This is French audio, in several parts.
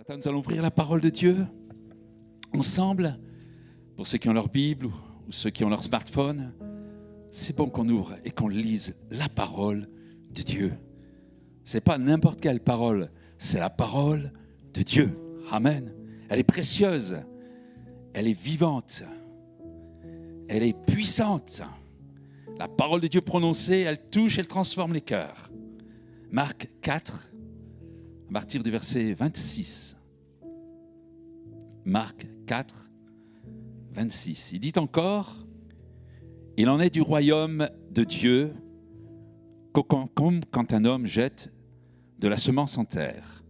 matin, nous allons ouvrir la parole de Dieu ensemble. Pour ceux qui ont leur Bible ou ceux qui ont leur smartphone, c'est bon qu'on ouvre et qu'on lise la parole de Dieu. Ce n'est pas n'importe quelle parole, c'est la parole de Dieu. Amen. Elle est précieuse, elle est vivante, elle est puissante. La parole de Dieu prononcée, elle touche, elle transforme les cœurs. Marc 4, à partir du verset 26. Marc 4, 26. Il dit encore, « Il en est du royaume de Dieu comme quand un homme jette de la semence en terre.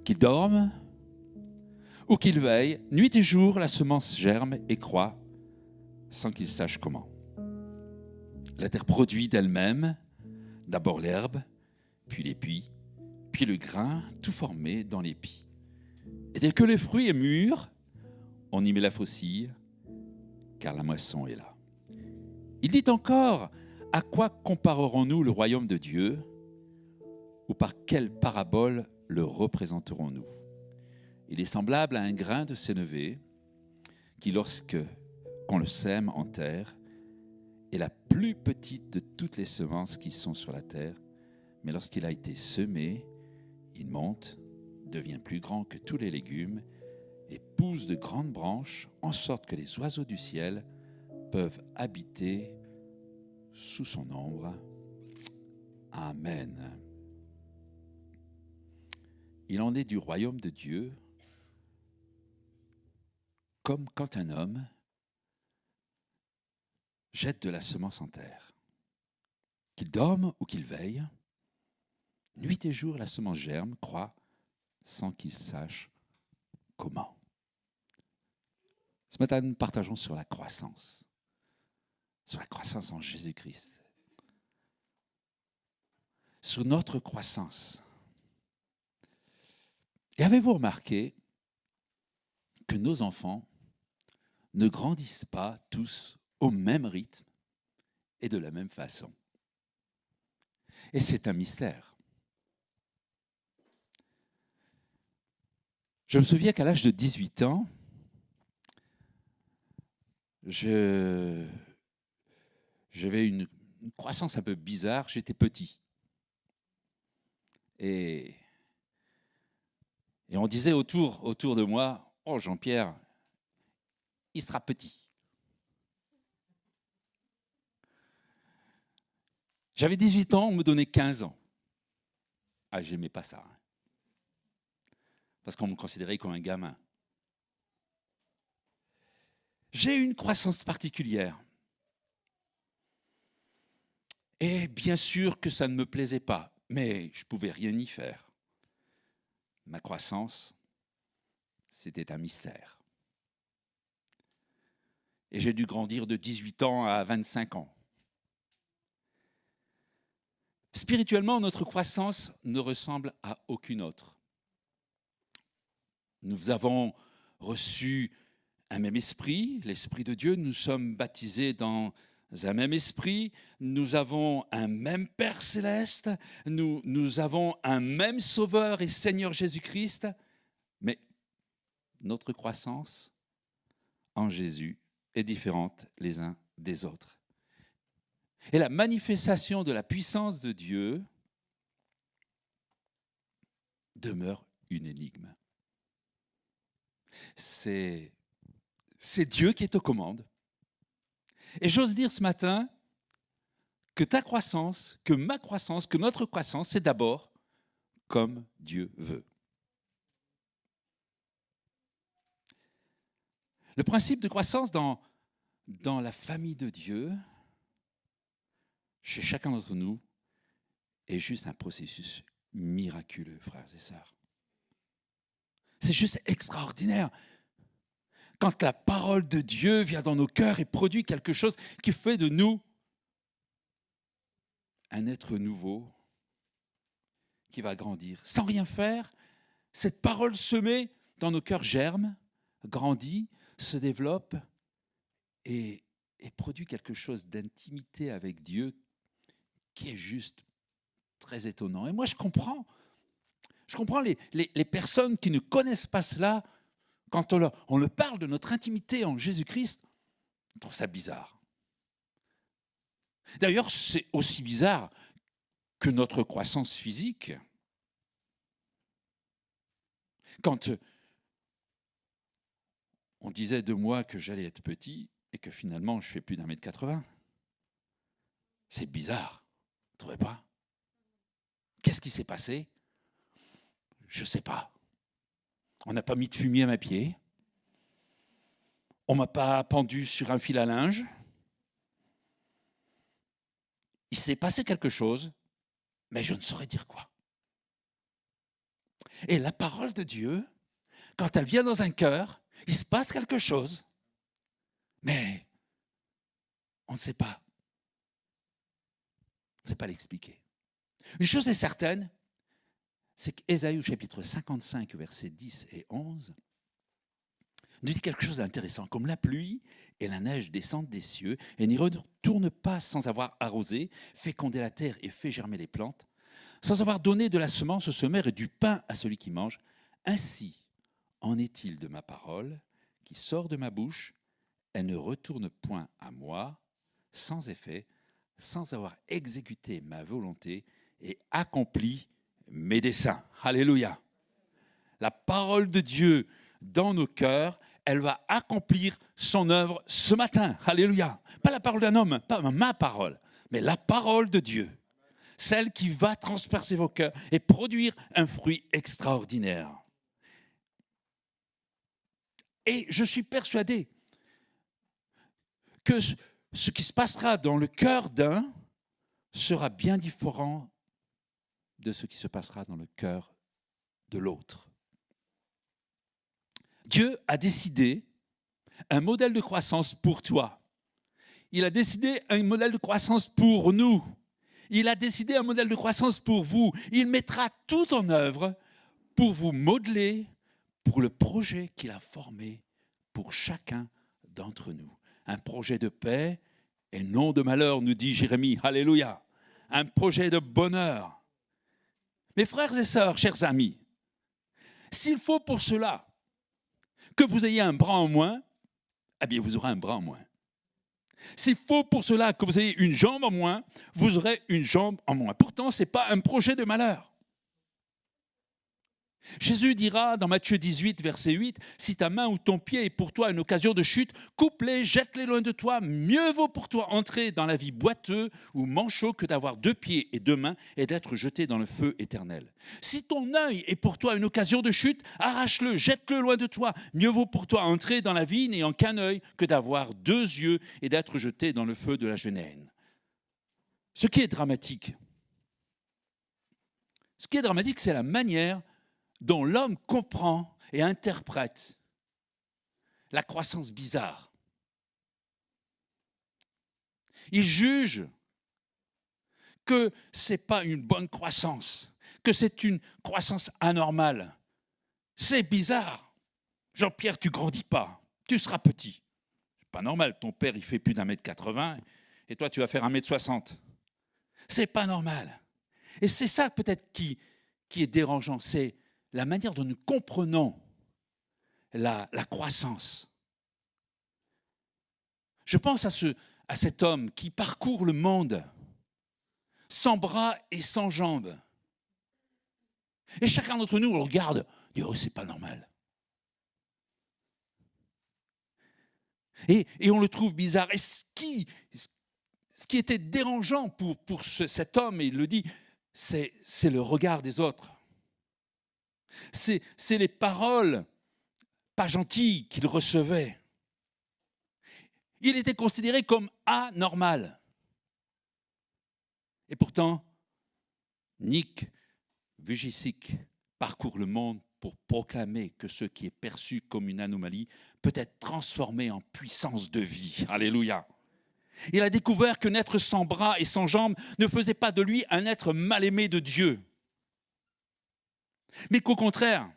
Qu'il dorme ou qu'il veille, nuit et jour, la semence germe et croît sans qu'il sache comment. La terre produit d'elle-même d'abord l'herbe, puis l'épi, puis le grain, tout formé dans l'épi. Et dès que le fruit est mûr, on y met la faucille, car la moisson est là. » Il dit encore, « À quoi comparerons-nous le royaume de Dieu, ou par quelle parabole le représenterons-nous ? Il est semblable à un grain de sénévé, qui qu'on le sème en terre, est la plus petite de toutes les semences qui sont sur la terre, mais lorsqu'il a été semé, il monte, devient plus grand que tous les légumes et pousse de grandes branches, en sorte que les oiseaux du ciel peuvent habiter sous son ombre. » Amen. Il en est du royaume de Dieu comme quand un homme jette de la semence en terre. Qu'il dorme ou qu'il veille, nuit et jour, la semence germe, croît, sans qu'il sache comment. Ce matin, nous partageons sur la croissance en Jésus-Christ, sur notre croissance. Et avez-vous remarqué que nos enfants ne grandissent pas tous au même rythme et de la même façon? Et c'est un mystère. Je me souviens qu'à l'âge de 18 ans, j'avais une croissance un peu bizarre, j'étais petit. Et on disait autour de moi, « Oh Jean-Pierre, il sera petit. » J'avais 18 ans, on me donnait 15 ans. Ah, j'aimais pas ça. Parce qu'on me considérait comme un gamin. J'ai eu une croissance particulière. Et bien sûr que ça ne me plaisait pas, mais je ne pouvais rien y faire. Ma croissance, c'était un mystère. Et j'ai dû grandir de 18 ans à 25 ans. Spirituellement, notre croissance ne ressemble à aucune autre. Nous avons reçu un même esprit, l'Esprit de Dieu, nous sommes baptisés dans un même esprit, nous avons un même Père céleste, nous avons un même Sauveur et Seigneur Jésus-Christ, mais notre croissance en Jésus est différente les uns des autres. Et la manifestation de la puissance de Dieu demeure une énigme. C'est Dieu qui est aux commandes. Et j'ose dire ce matin que ta croissance, que ma croissance, que notre croissance, c'est d'abord comme Dieu veut. Le principe de croissance dans la famille de Dieu, chez chacun d'entre nous, est juste un processus miraculeux, frères et sœurs. C'est juste extraordinaire. Quand la parole de Dieu vient dans nos cœurs et produit quelque chose qui fait de nous un être nouveau qui va grandir. Sans rien faire, cette parole semée dans nos cœurs germe, grandit, se développe et produit quelque chose d'intimité avec Dieu qui est juste très étonnant. Et moi, je comprends Je comprends les personnes qui ne connaissent pas cela, quand on leur parle de notre intimité en Jésus-Christ, on trouve ça bizarre. D'ailleurs, c'est aussi bizarre que notre croissance physique. Quand on disait de moi que j'allais être petit et que finalement je fais plus d'1,80 m, c'est bizarre, vous ne trouvez pas? Qu'est-ce qui s'est passé? Je ne sais pas. On n'a pas mis de fumier à mes pieds. On ne m'a pas pendu sur un fil à linge. Il s'est passé quelque chose, mais je ne saurais dire quoi. Et la parole de Dieu, quand elle vient dans un cœur, il se passe quelque chose, mais on ne sait pas. On ne sait pas l'expliquer. Une chose est certaine, c'est qu'Ésaïe au chapitre 55, versets 10 et 11, nous dit quelque chose d'intéressant. Comme la pluie et la neige descendent des cieux et n'y retournent pas sans avoir arrosé, fécondé la terre et fait germer les plantes, sans avoir donné de la semence au semeur et du pain à celui qui mange, ainsi en est-il de ma parole qui sort de ma bouche, elle ne retourne point à moi, sans effet, sans avoir exécuté ma volonté et accompli mes desseins. Alléluia. La parole de Dieu dans nos cœurs, elle va accomplir son œuvre ce matin. Alléluia. Pas la parole d'un homme, pas ma parole, mais la parole de Dieu. Celle qui va transpercer vos cœurs et produire un fruit extraordinaire. Et je suis persuadé que ce qui se passera dans le cœur d'un sera bien différent de ce qui se passera dans le cœur de l'autre. Dieu a décidé un modèle de croissance pour toi. Il a décidé un modèle de croissance pour nous. Il a décidé un modèle de croissance pour vous. Il mettra tout en œuvre pour vous modeler pour le projet qu'il a formé pour chacun d'entre nous. Un projet de paix et non de malheur, nous dit Jérémie. Alléluia. Un projet de bonheur. Mes frères et sœurs, chers amis, s'il faut pour cela que vous ayez un bras en moins, eh bien vous aurez un bras en moins. S'il faut pour cela que vous ayez une jambe en moins, vous aurez une jambe en moins. Pourtant, ce n'est pas un projet de malheur. Jésus dira dans Matthieu 18, verset 8, « Si ta main ou ton pied est pour toi une occasion de chute, coupe-les, jette-les loin de toi. Mieux vaut pour toi entrer dans la vie boiteux ou manchot que d'avoir 2 pieds et 2 mains et d'être jeté dans le feu éternel. Si ton œil est pour toi une occasion de chute, arrache-le, jette-le loin de toi. Mieux vaut pour toi entrer dans la vie n'ayant qu'un œil que d'avoir 2 yeux et d'être jeté dans le feu de la géhenne. » Ce qui est dramatique, c'est la manière dont l'homme comprend et interprète la croissance bizarre. Il juge que ce n'est pas une bonne croissance, que c'est une croissance anormale. C'est bizarre. Jean-Pierre, tu ne grandis pas, tu seras petit. C'est pas normal, ton père il fait plus d'1,80 m et toi tu vas faire 1,60 m. C'est pas normal. Et c'est ça peut-être qui est dérangeant, c'est la manière dont nous comprenons la croissance. Je pense à cet homme qui parcourt le monde sans bras et sans jambes. Et chacun d'entre nous, on le regarde, on dit « Oh, c'est pas normal ». Et on le trouve bizarre. Et ce qui était dérangeant pour cet homme, et il le dit, c'est le regard des autres. C'est les paroles pas gentilles qu'il recevait. Il était considéré comme anormal. Et pourtant, Nick Vujicic parcourt le monde pour proclamer que ce qui est perçu comme une anomalie peut être transformé en puissance de vie. Alléluia. Il a découvert que naître sans bras et sans jambes ne faisait pas de lui un être mal aimé de Dieu. Mais qu'au contraire,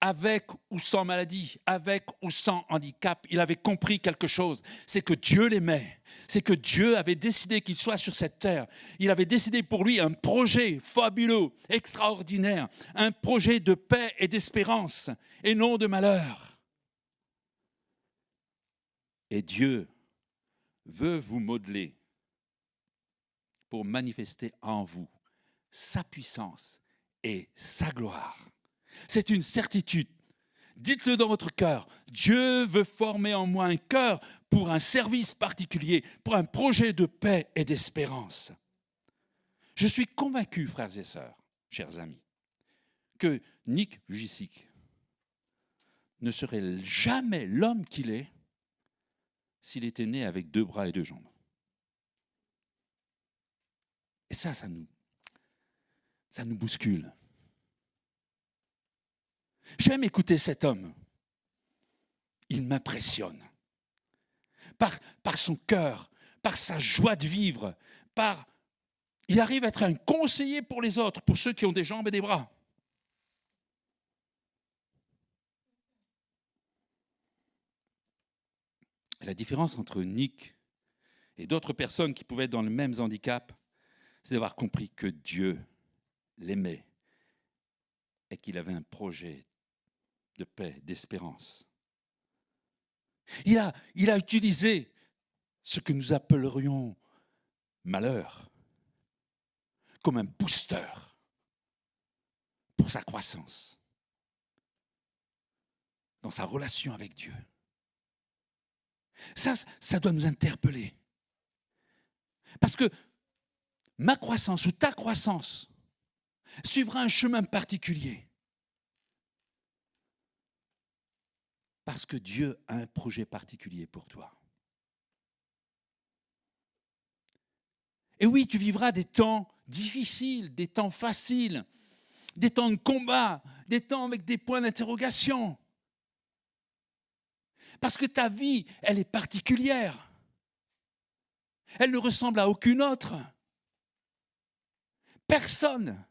avec ou sans maladie, avec ou sans handicap, il avait compris quelque chose, c'est que Dieu l'aimait, c'est que Dieu avait décidé qu'il soit sur cette terre. Il avait décidé pour lui un projet fabuleux, extraordinaire, un projet de paix et d'espérance, et non de malheur. Et Dieu veut vous modeler pour manifester en vous sa puissance et sa gloire. C'est une certitude. Dites-le dans votre cœur. Dieu veut former en moi un cœur pour un service particulier, pour un projet de paix et d'espérance. Je suis convaincu, frères et sœurs, chers amis, que Nick Vujicic ne serait jamais l'homme qu'il est s'il était né avec 2 bras et 2 jambes. Et ça nous bouscule. J'aime écouter cet homme. Il m'impressionne. Par son cœur, par sa joie de vivre, il arrive à être un conseiller pour les autres, pour ceux qui ont des jambes et des bras. Et la différence entre Nick et d'autres personnes qui pouvaient être dans le même handicap, c'est d'avoir compris que Dieu l'aimait et qu'il avait un projet de paix, d'espérance. Il a utilisé ce que nous appellerions malheur comme un booster pour sa croissance dans sa relation avec Dieu. Ça doit nous interpeller. Parce que ma croissance ou ta croissance suivra un chemin particulier. Parce que Dieu a un projet particulier pour toi. Et oui, tu vivras des temps difficiles, des temps faciles, des temps de combat, des temps avec des points d'interrogation. Parce que ta vie, elle est particulière. Elle ne ressemble à aucune autre. Personne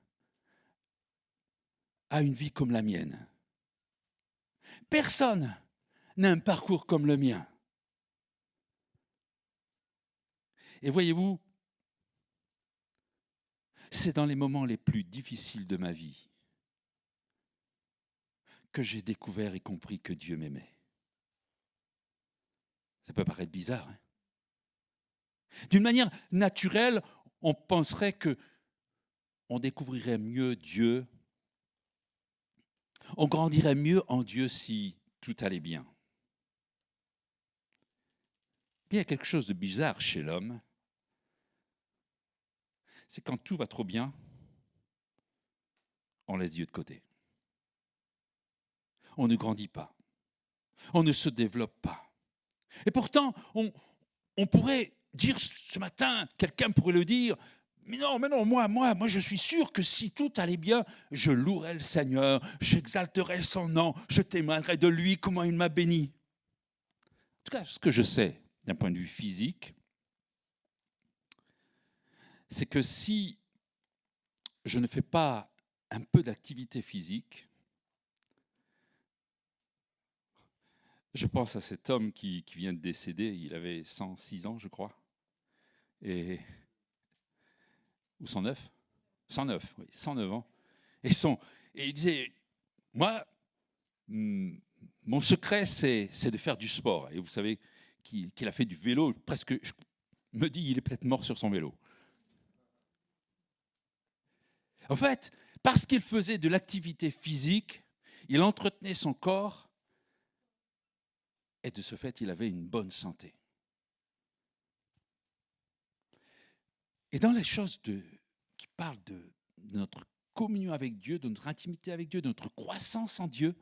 a une vie comme la mienne. Personne n'a un parcours comme le mien. Et voyez-vous, c'est dans les moments les plus difficiles de ma vie que j'ai découvert et compris que Dieu m'aimait. Ça peut paraître bizarre. Hein? D'une manière naturelle, on penserait qu'on découvrirait mieux Dieu, on grandirait mieux en Dieu si tout allait bien. Il y a quelque chose de bizarre chez l'homme, c'est quand tout va trop bien, on laisse Dieu de côté. On ne grandit pas, on ne se développe pas. Et pourtant, on pourrait dire ce matin, quelqu'un pourrait le dire, mais non, moi, je suis sûr que si tout allait bien, je louerais le Seigneur, j'exalterais son nom, je témoignerais de lui, comment il m'a béni. En tout cas, ce que je sais d'un point de vue physique, c'est que si je ne fais pas un peu d'activité physique, je pense à cet homme qui vient de décéder, il avait 106 ans, je crois, ou 109 109, oui, 109 ans. Et il disait, moi, mon secret, c'est de faire du sport. Et vous savez qu'il a fait du vélo, presque, je me dis, il est peut-être mort sur son vélo. En fait, parce qu'il faisait de l'activité physique, il entretenait son corps, et de ce fait, il avait une bonne santé. Et dans les choses qui parlent de notre communion avec Dieu, de notre intimité avec Dieu, de notre croissance en Dieu,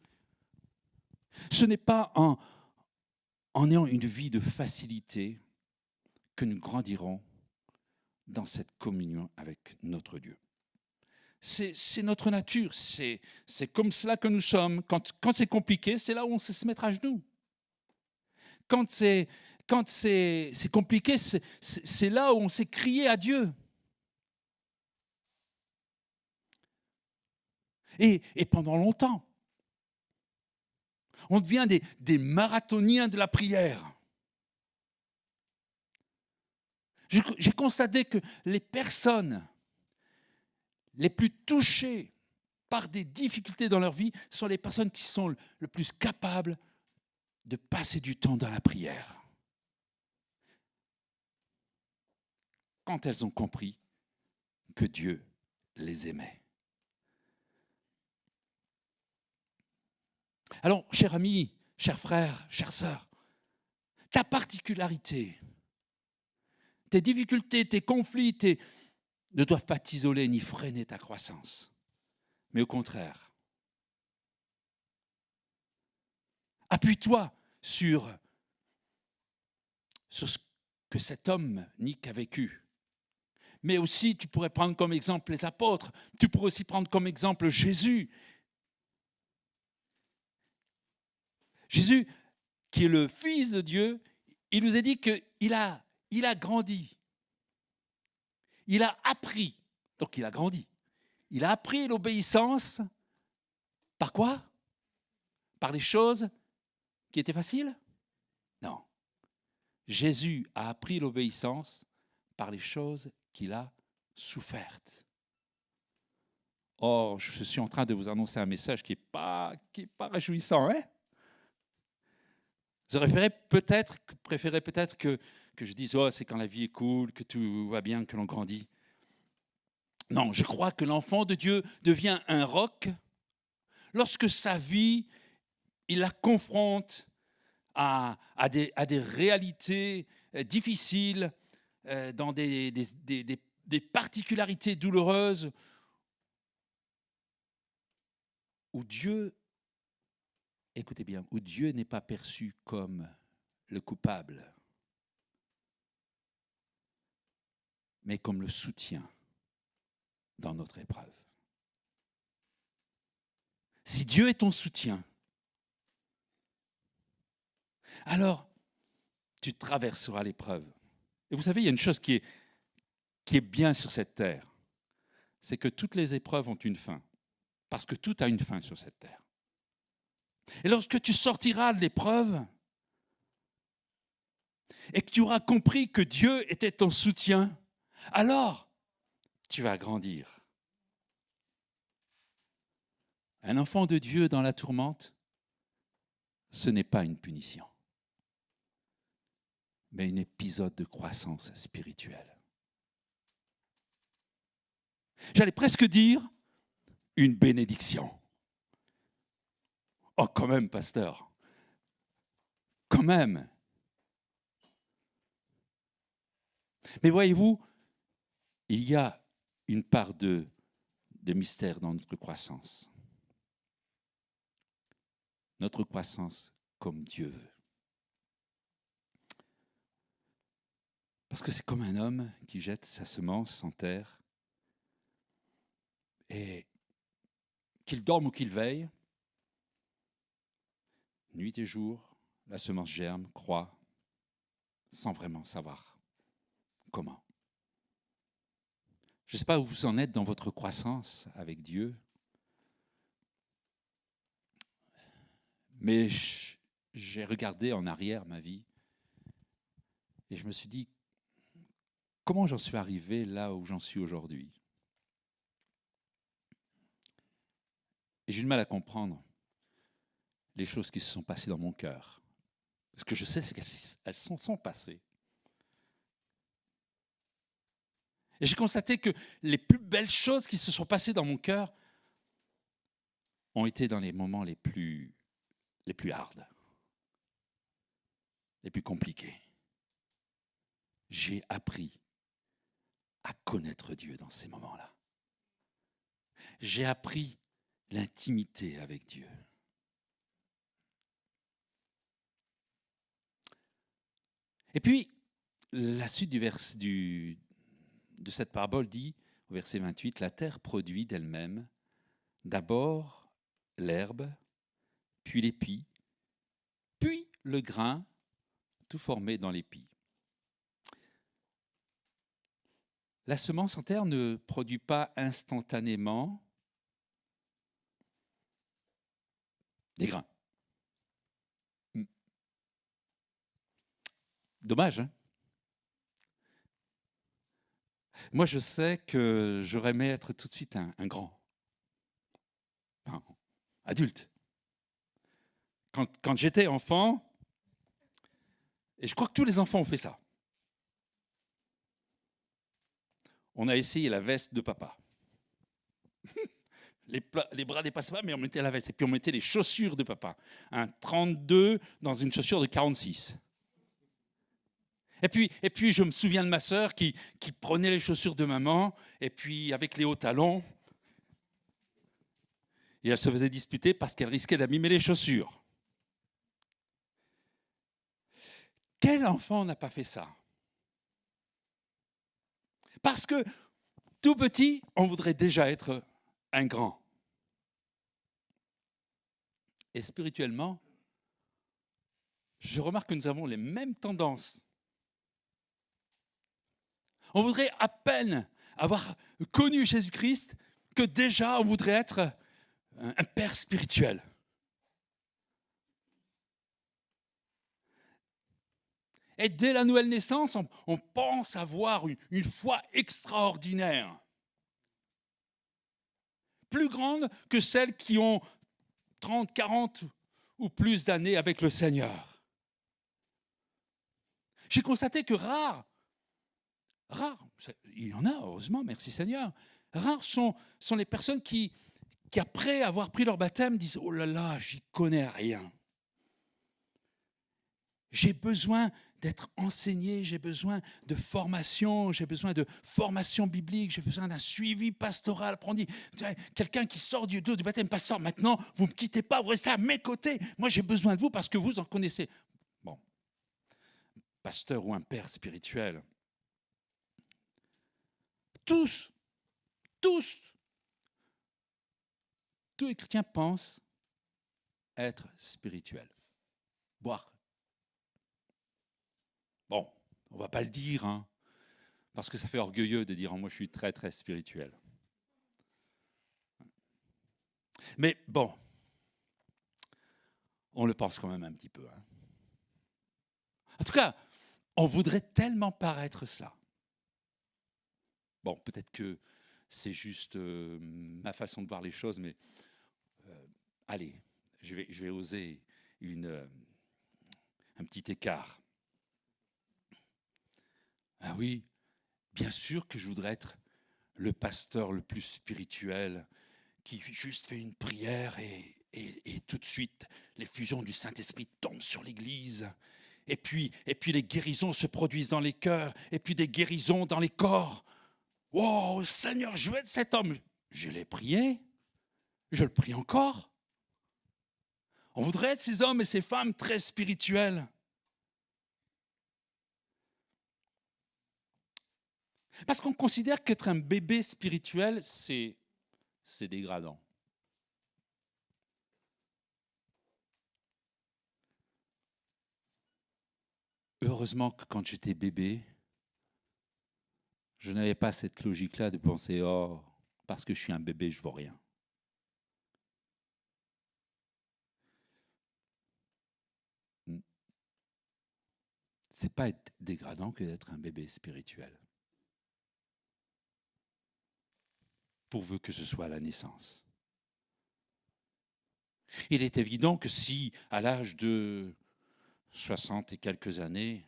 ce n'est pas en ayant une vie de facilité que nous grandirons dans cette communion avec notre Dieu. C'est notre nature, c'est comme cela que nous sommes. Quand c'est compliqué, c'est là où on sait se mettre à genoux. Quand c'est compliqué, c'est là où on sait crier à Dieu. Et pendant longtemps, On devient des marathoniens de la prière. J'ai constaté que les personnes les plus touchées par des difficultés dans leur vie sont les personnes qui sont le plus capables de passer du temps dans la prière. Quand elles ont compris que Dieu les aimait. Alors, cher ami, cher frère, chère sœur, ta particularité, tes difficultés, tes conflits, ne doivent pas t'isoler ni freiner ta croissance. Mais au contraire, appuie-toi sur ce que cet homme, Nick, a vécu. Mais aussi, tu pourrais prendre comme exemple les apôtres. Tu pourrais aussi prendre comme exemple Jésus. Jésus, qui est le Fils de Dieu, il nous a dit qu'il a grandi. Il a appris. Donc il a grandi. Il a appris l'obéissance. Par quoi? Par les choses qui étaient faciles? Non. Jésus a appris l'obéissance par les choses qu'il a souffertes. Or, je suis en train de vous annoncer un message qui n'est pas réjouissant. Hein? J'aurais préféré peut-être que je dise « Oh, c'est quand la vie est cool, que tout va bien, que l'on grandit ». Non, je crois que l'enfant de Dieu devient un roc lorsque sa vie, il la confronte à des réalités difficiles, dans des particularités douloureuses, où Dieu, écoutez bien, où Dieu n'est pas perçu comme le coupable, mais comme le soutien dans notre épreuve. Si Dieu est ton soutien, alors tu traverseras l'épreuve. Et vous savez, il y a une chose qui est bien sur cette terre, c'est que toutes les épreuves ont une fin, parce que tout a une fin sur cette terre. Et lorsque tu sortiras de l'épreuve, et que tu auras compris que Dieu était ton soutien, alors tu vas grandir. Un enfant de Dieu dans la tourmente, ce n'est pas une punition, mais un épisode de croissance spirituelle. J'allais presque dire une bénédiction. Oh, quand même, pasteur. Quand même. Mais voyez-vous, il y a une part de mystère dans notre croissance. Notre croissance comme Dieu veut. Parce que c'est comme un homme qui jette sa semence en terre et qu'il dorme ou qu'il veille, nuit et jour, la semence germe, croît, sans vraiment savoir comment. Je ne sais pas où vous en êtes dans votre croissance avec Dieu, mais j'ai regardé en arrière ma vie et je me suis dit, comment j'en suis arrivé là où j'en suis aujourd'hui? Et j'ai du mal à comprendre les choses qui se sont passées dans mon cœur. Ce que je sais, c'est qu'elles sont passées. Et j'ai constaté que les plus belles choses qui se sont passées dans mon cœur ont été dans les moments les plus hards, les plus compliqués. J'ai appris à connaître Dieu dans ces moments-là. J'ai appris l'intimité avec Dieu. Et puis, la suite de cette parabole dit, au verset 28, « La terre produit d'elle-même d'abord l'herbe, puis l'épi, puis le grain, tout formé dans l'épi. » La semence en terre ne produit pas instantanément des grains. Dommage, hein? Moi, je sais que j'aurais aimé être tout de suite un grand, enfin, adulte. Quand j'étais enfant, et je crois que tous les enfants ont fait ça, on a essayé la veste de papa. Les bras dépassaient pas, mais on mettait la veste. Et puis on mettait les chaussures de papa. Un 32 dans une chaussure de 46. Et puis je me souviens de ma sœur qui prenait les chaussures de maman, et puis avec les hauts talons, et elle se faisait disputer parce qu'elle risquait d'abîmer les chaussures. Quel enfant n'a pas fait ça? Parce que tout petit, on voudrait déjà être un grand. Et spirituellement, je remarque que nous avons les mêmes tendances. On voudrait à peine avoir connu Jésus-Christ que déjà on voudrait être un père spirituel. Et dès la nouvelle naissance, on pense avoir une foi extraordinaire. Plus grande que celles qui ont 30, 40 ou plus d'années avec le Seigneur. J'ai constaté que rares, il y en a heureusement, merci Seigneur, rares sont les personnes qui après avoir pris leur baptême disent « Oh là là, j'y connais rien. J'ai besoin d'être enseigné, j'ai besoin de formation, j'ai besoin de formation biblique, j'ai besoin d'un suivi pastoral. Après on dit, quelqu'un qui sort du baptême, pasteur, maintenant, vous ne me quittez pas, vous restez à mes côtés. Moi, j'ai besoin de vous parce que vous en connaissez. » Bon, pasteur ou un père spirituel. Tous les chrétiens pensent être spirituels. Boire. Bon, on ne va pas le dire, hein, parce que ça fait orgueilleux de dire « moi je suis très très spirituel ». Mais bon, on le pense quand même un petit peu. Hein. En tout cas, on voudrait tellement paraître cela. Bon, peut-être que c'est juste ma façon de voir les choses, mais allez, je vais oser un petit écart. Ah oui, bien sûr que je voudrais être le pasteur le plus spirituel qui juste fait une prière et tout de suite l'effusion du Saint-Esprit tombe sur l'Église. Et puis les guérisons se produisent dans les cœurs, et puis des guérisons dans les corps. Wow, Seigneur, je veux être cet homme. Je l'ai prié, je le prie encore. On voudrait être ces hommes et ces femmes très spirituels. Parce qu'on considère qu'être un bébé spirituel, c'est dégradant. Heureusement que quand j'étais bébé, je n'avais pas cette logique-là de penser « Oh, parce que je suis un bébé, je ne vaux rien ». C'est pas être dégradant que d'être un bébé spirituel. Pourvu que ce soit à la naissance. Il est évident que si, à l'âge de 60 et quelques années,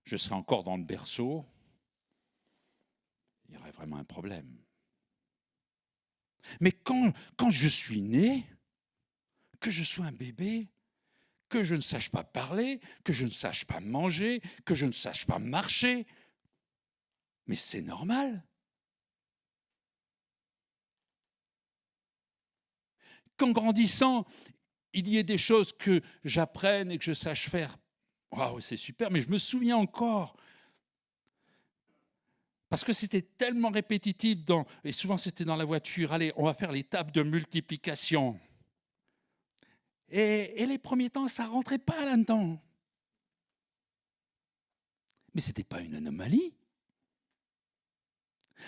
je serais encore dans le berceau, il y aurait vraiment un problème. Mais quand je suis né, que je sois un bébé, que je ne sache pas parler, que je ne sache pas manger, que je ne sache pas marcher, mais c'est normal. Qu'en grandissant, il y ait des choses que j'apprenne et que je sache faire, waouh, c'est super, mais je me souviens encore, parce que c'était tellement répétitif, et souvent c'était dans la voiture, allez, on va faire les tables de multiplication. Et les premiers temps, ça ne rentrait pas là-dedans. Mais ce n'était pas une anomalie.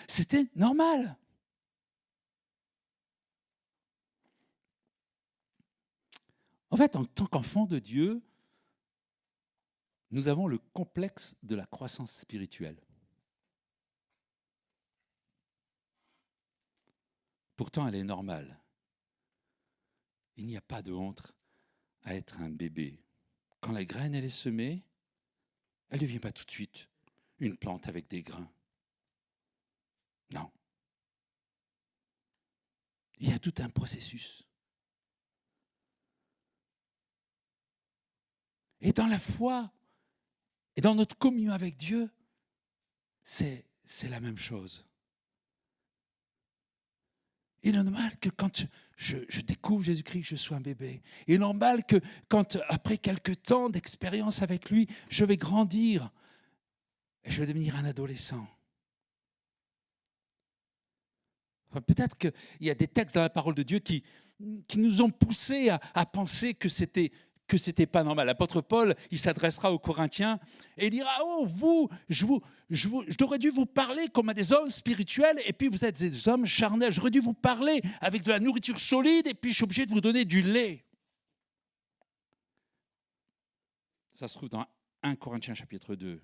C'était normal. En fait, en tant qu'enfant de Dieu, nous avons le complexe de la croissance spirituelle. Pourtant, elle est normale. Il n'y a pas de honte à être un bébé. Quand la graine elle est semée, elle ne devient pas tout de suite une plante avec des grains. Non. Il y a tout un processus. Et dans la foi, et dans notre communion avec Dieu, c'est la même chose. Il est normal que quand je découvre Jésus-Christ, je sois un bébé. Il est normal que quand, après quelques temps d'expérience avec lui, je vais grandir et je vais devenir un adolescent. Enfin, peut-être qu'il y a des textes dans la parole de Dieu qui nous ont poussés à penser que c'était pas normal. L'apôtre Paul, il s'adressera aux Corinthiens et il dira « Oh, j'aurais dû vous parler comme à des hommes spirituels et puis vous êtes des hommes charnels. J'aurais dû vous parler avec de la nourriture solide et puis je suis obligé de vous donner du lait. » Ça se trouve dans 1 Corinthiens chapitre 2.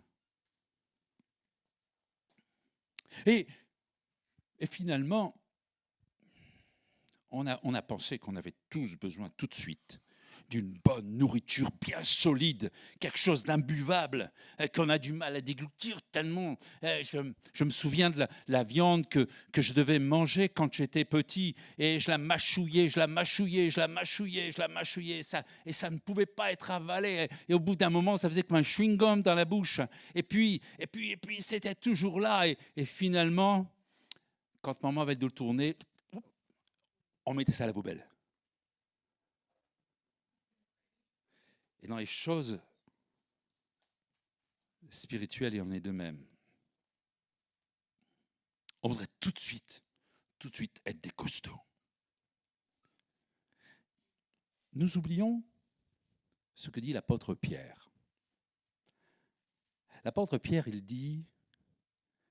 Et finalement, on a pensé qu'on avait tous besoin tout de suite d'une bonne nourriture bien solide, quelque chose d'imbuvable, qu'on a du mal à déglutir tellement. Je me souviens de la viande que je devais manger quand j'étais petit, et je la mâchouillais, et ça ne pouvait pas être avalé. Et au bout d'un moment, ça faisait comme un chewing-gum dans la bouche. Et puis c'était toujours là. Et finalement, quand maman avait de le tourner, on mettait ça à la poubelle. Et dans les choses spirituelles, il y en est de même. On voudrait tout de suite être des costauds. Nous oublions ce que dit l'apôtre Pierre. L'apôtre Pierre, il dit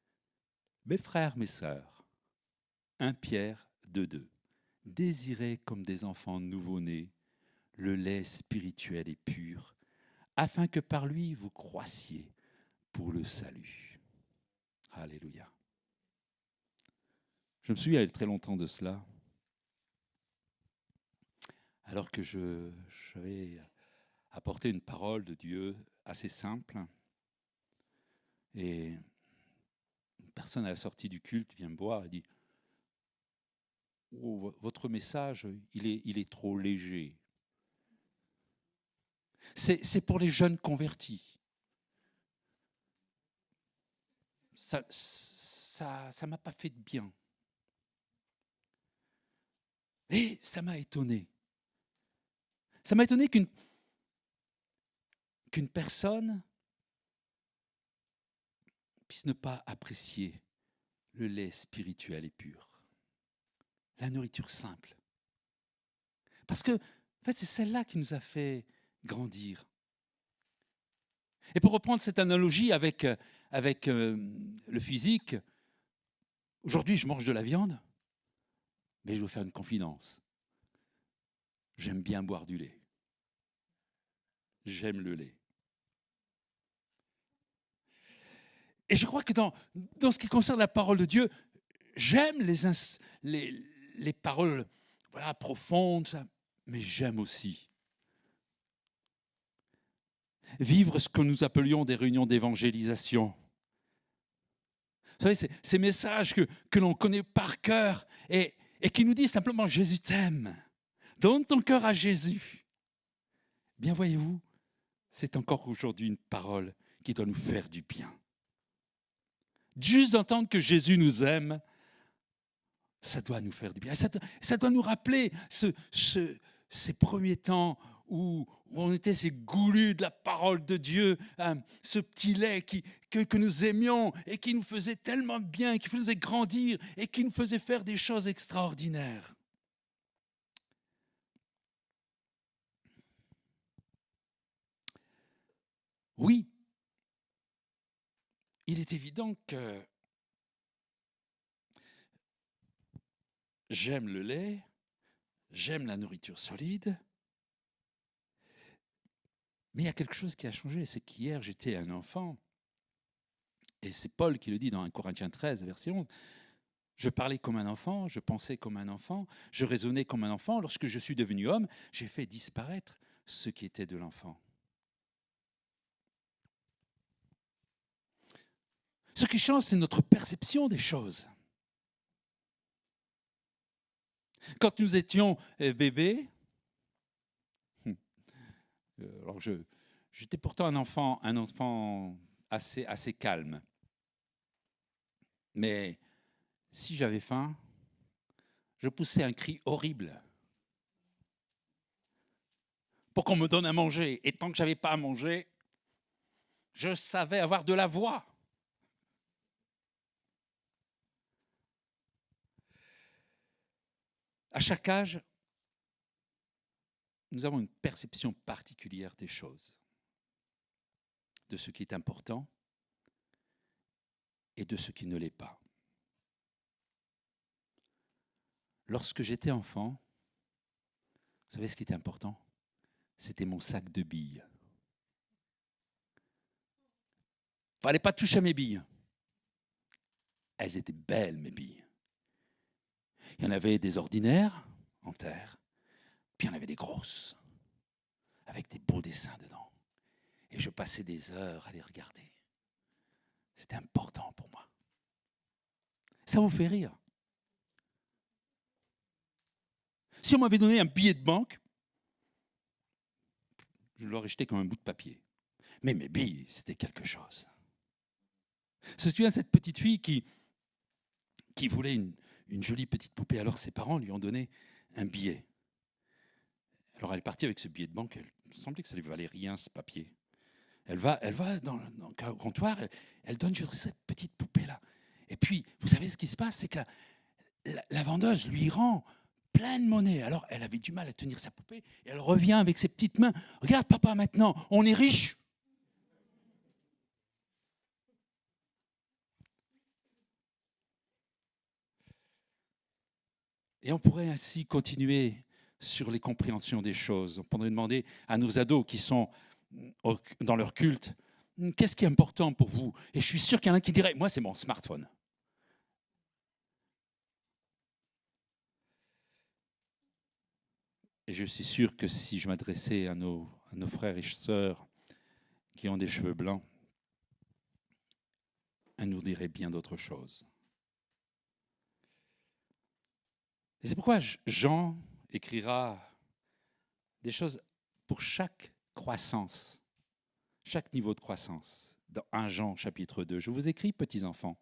« Mes frères, mes sœurs, 1 Pierre 2,2, désirez comme des enfants nouveau-nés le lait spirituel et pur, afin que par lui vous croissiez pour le salut. » Alléluia. Je me souviens il y a très longtemps de cela, alors que j'avais apporté une parole de Dieu assez simple, et une personne à la sortie du culte vient me voir et dit « Oh, votre message, il est trop léger. » C'est pour les jeunes convertis. Ça m'a pas fait de bien. Et ça m'a étonné. Ça m'a étonné qu'une personne puisse ne pas apprécier le lait spirituel et pur. La nourriture simple. Parce que, en fait, c'est celle-là qui nous a fait grandir. Et pour reprendre cette analogie avec le physique, aujourd'hui, je mange de la viande, mais je veux faire une confidence. J'aime bien boire du lait. J'aime le lait. Et je crois que dans ce qui concerne la parole de Dieu, j'aime les paroles profondes, mais j'aime aussi vivre ce que nous appelions des réunions d'évangélisation. Vous savez, ces messages que l'on connaît par cœur et qui nous disent simplement « Jésus t'aime, donne ton cœur à Jésus ». Bien voyez-vous, c'est encore aujourd'hui une parole qui doit nous faire du bien. Juste d'entendre que Jésus nous aime, ça doit nous faire du bien. Ça doit nous rappeler ces premiers temps où on était ces goulus de la parole de Dieu, ce petit lait que nous aimions et qui nous faisait tellement de bien, qui nous faisait grandir et qui nous faisait faire des choses extraordinaires. Oui, il est évident que j'aime le lait, j'aime la nourriture solide, Mais il y a quelque chose qui a changé, c'est qu'hier, j'étais un enfant, et c'est Paul qui le dit dans 1 Corinthiens 13, verset 11, je parlais comme un enfant, je pensais comme un enfant, je raisonnais comme un enfant. Lorsque je suis devenu homme, j'ai fait disparaître ce qui était de l'enfant. Ce qui change, c'est notre perception des choses. Quand nous étions bébés, alors j'étais pourtant un enfant assez calme. Mais si j'avais faim, je poussais un cri horrible pour qu'on me donne à manger. Et tant que je n'avais pas à manger, je savais avoir de la voix. À chaque âge, nous avons une perception particulière des choses, de ce qui est important et de ce qui ne l'est pas. Lorsque j'étais enfant, vous savez ce qui était important? C'était mon sac de billes. Il ne fallait pas toucher à mes billes. Elles étaient belles, mes billes. Il y en avait des ordinaires, en terre, puis il y en avait des grosses, avec des beaux dessins dedans. Et je passais des heures à les regarder. C'était important pour moi. Ça vous fait rire? Si on m'avait donné un billet de banque, je l'aurais jeté comme un bout de papier. Mais mes billes, c'était quelque chose. Je me souviens de cette petite fille qui voulait une jolie petite poupée. Alors ses parents lui ont donné un billet. Alors elle est partie avec ce billet de banque. Il semblait que ça ne lui valait rien, ce papier. Elle va dans le comptoir, elle donne cette petite poupée-là. Et puis, vous savez ce qui se passe, c'est que la vendeuse lui rend plein de monnaie. Alors, elle avait du mal à tenir sa poupée, et elle revient avec ses petites mains. Regarde, papa, maintenant, on est riche. Et on pourrait ainsi continuer sur les compréhensions des choses. On pourrait demander à nos ados qui sont dans leur culte, qu'est-ce qui est important pour vous? Et je suis sûr qu'il y en a qui dirait, moi, c'est mon smartphone. Et je suis sûr que si je m'adressais à nos frères et sœurs qui ont des cheveux blancs, elles nous diraient bien d'autres choses. Et c'est pourquoi Jean écrira des choses pour chaque croissance, chaque niveau de croissance. Dans 1 Jean chapitre 2, je vous écris, petits enfants,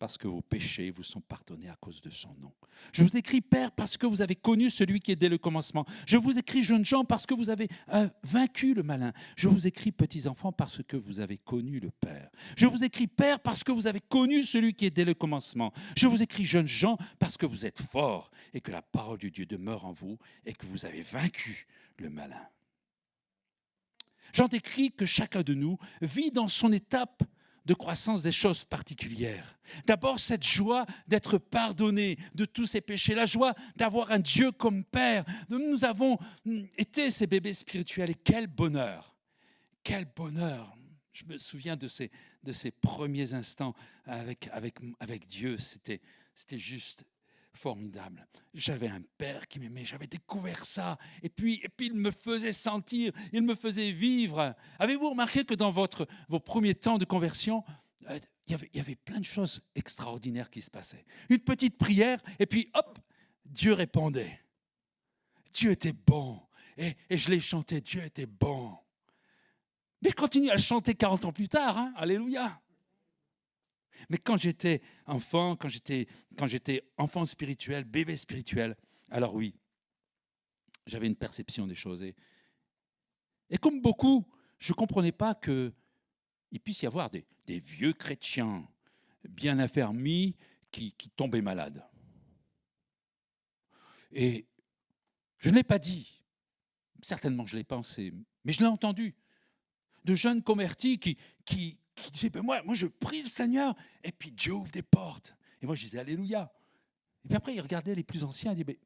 parce que vos péchés vous sont pardonnés à cause de son nom. Je vous écris, Père, parce que vous avez connu celui qui est dès le commencement. Je vous écris, jeunes gens, parce que vous avez vaincu le malin. Je vous écris, petits enfants, parce que vous avez connu le Père. Je vous écris, Père, parce que vous avez connu celui qui est dès le commencement. Je vous écris, jeunes gens, parce que vous êtes forts et que la parole de Dieu demeure en vous et que vous avez vaincu le malin. Jean décrit que chacun de nous vit dans son étape de croissance des choses particulières. D'abord, cette joie d'être pardonné de tous ses péchés, la joie d'avoir un Dieu comme Père. Nous avons été ces bébés spirituels et quel bonheur! Quel bonheur! Je me souviens de ces premiers instants avec Dieu, c'était juste formidable. J'avais un père qui m'aimait, j'avais découvert ça, et puis il me faisait sentir, il me faisait vivre. Avez-vous remarqué que dans vos premiers temps de conversion, il y avait plein de choses extraordinaires qui se passaient. Une petite prière, et puis hop, Dieu répondait. Dieu était bon, et je l'ai chanté, Dieu était bon. Mais je continue à le chanter 40 ans plus tard, hein, alléluia. Mais quand j'étais enfant, quand j'étais enfant spirituel, bébé spirituel, alors oui, j'avais une perception des choses. Et comme beaucoup, je ne comprenais pas qu'il puisse y avoir des vieux chrétiens bien affermis qui tombaient malades. Et je ne l'ai pas dit, certainement je l'ai pensé, mais je l'ai entendu. De jeunes convertis qui disaient, ben moi je prie le Seigneur, et puis Dieu ouvre des portes. Et moi je disais, alléluia. Et puis après, ils regardaient les plus anciens, ils disaient,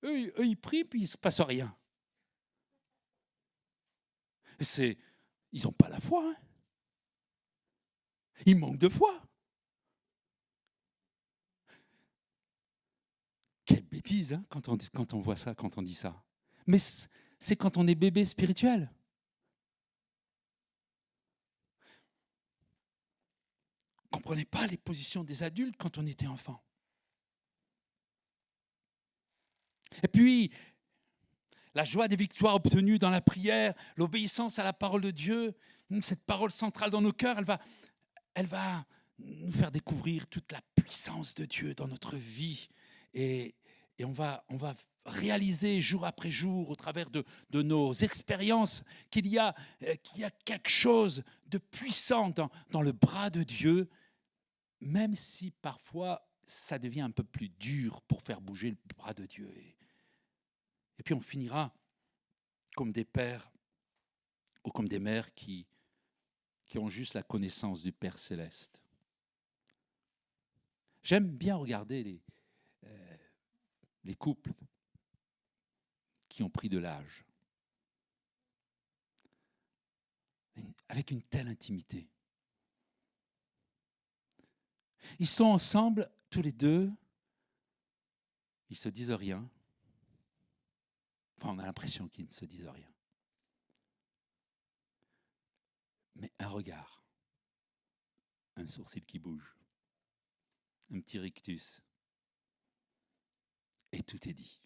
ben, eux ils prient, puis il ne se passe rien. Ils n'ont pas la foi. Hein. Ils manquent de foi. Quelle bêtise hein, quand on voit ça, quand on dit ça. Mais c'est quand on est bébé spirituel. On ne comprenait pas les positions des adultes quand on était enfant. Et puis, la joie des victoires obtenues dans la prière, l'obéissance à la parole de Dieu, cette parole centrale dans nos cœurs, elle va nous faire découvrir toute la puissance de Dieu dans notre vie. Et on va réaliser jour après jour, au travers de nos expériences, qu'il y a quelque chose de puissant dans le bras de Dieu, même si parfois ça devient un peu plus dur pour faire bouger le bras de Dieu. Et puis on finira comme des pères ou comme des mères qui ont juste la connaissance du Père céleste. J'aime bien regarder les couples qui ont pris de l'âge, avec une telle intimité. Ils sont ensemble, tous les deux, ils ne se disent rien. Enfin, on a l'impression qu'ils ne se disent rien. Mais un regard, un sourcil qui bouge, un petit rictus, et tout est dit.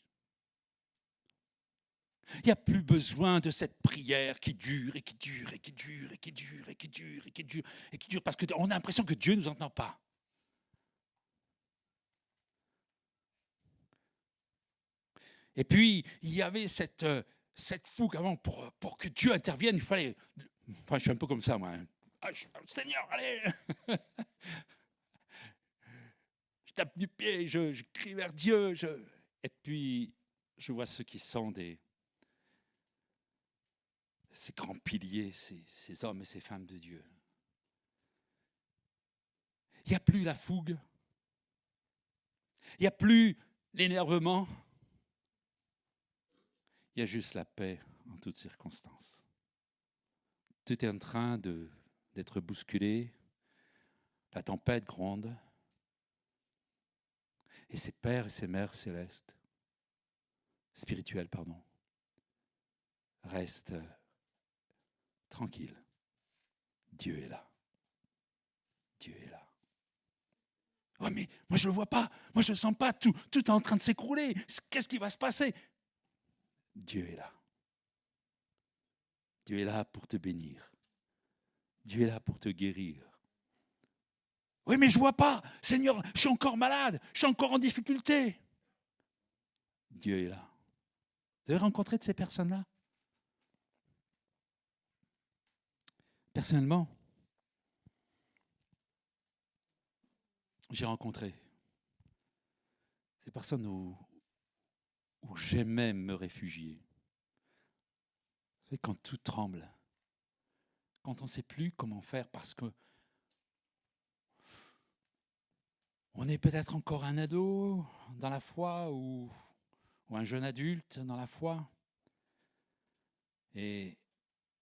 Il n'y a plus besoin de cette prière qui dure et qui dure et qui dure et qui dure et qui dure et qui dure et qui dure parce qu'on a l'impression que Dieu ne nous entend pas. Et puis, il y avait cette fougue avant pour que Dieu intervienne. Il fallait... Enfin, je suis un peu comme ça, moi. Ah, Seigneur, allez. Je tape du pied, je crie vers Dieu. Et puis, je vois ceux qui sont ces grands piliers, ces hommes et ces femmes de Dieu. Il n'y a plus la fougue. Il n'y a plus l'énervement. Il y a juste la paix en toutes circonstances. Tout est en train d'être bousculé. La tempête gronde. Et ces pères et ces mères célestes, spirituels, pardon, restent tranquilles. Dieu est là. Dieu est là. Oh mais moi je ne le vois pas. Moi je ne sens pas. Tout est en train de s'écrouler. Qu'est-ce qui va se passer? Dieu est là. Dieu est là pour te bénir. Dieu est là pour te guérir. Oui, mais je ne vois pas. Seigneur, je suis encore malade. Je suis encore en difficulté. Dieu est là. Vous avez rencontré de ces personnes-là? Personnellement, j'ai rencontré ces personnes où j'aimais me réfugier. Vous savez, quand tout tremble, quand on ne sait plus comment faire parce que on est peut-être encore un ado dans la foi ou un jeune adulte dans la foi. Et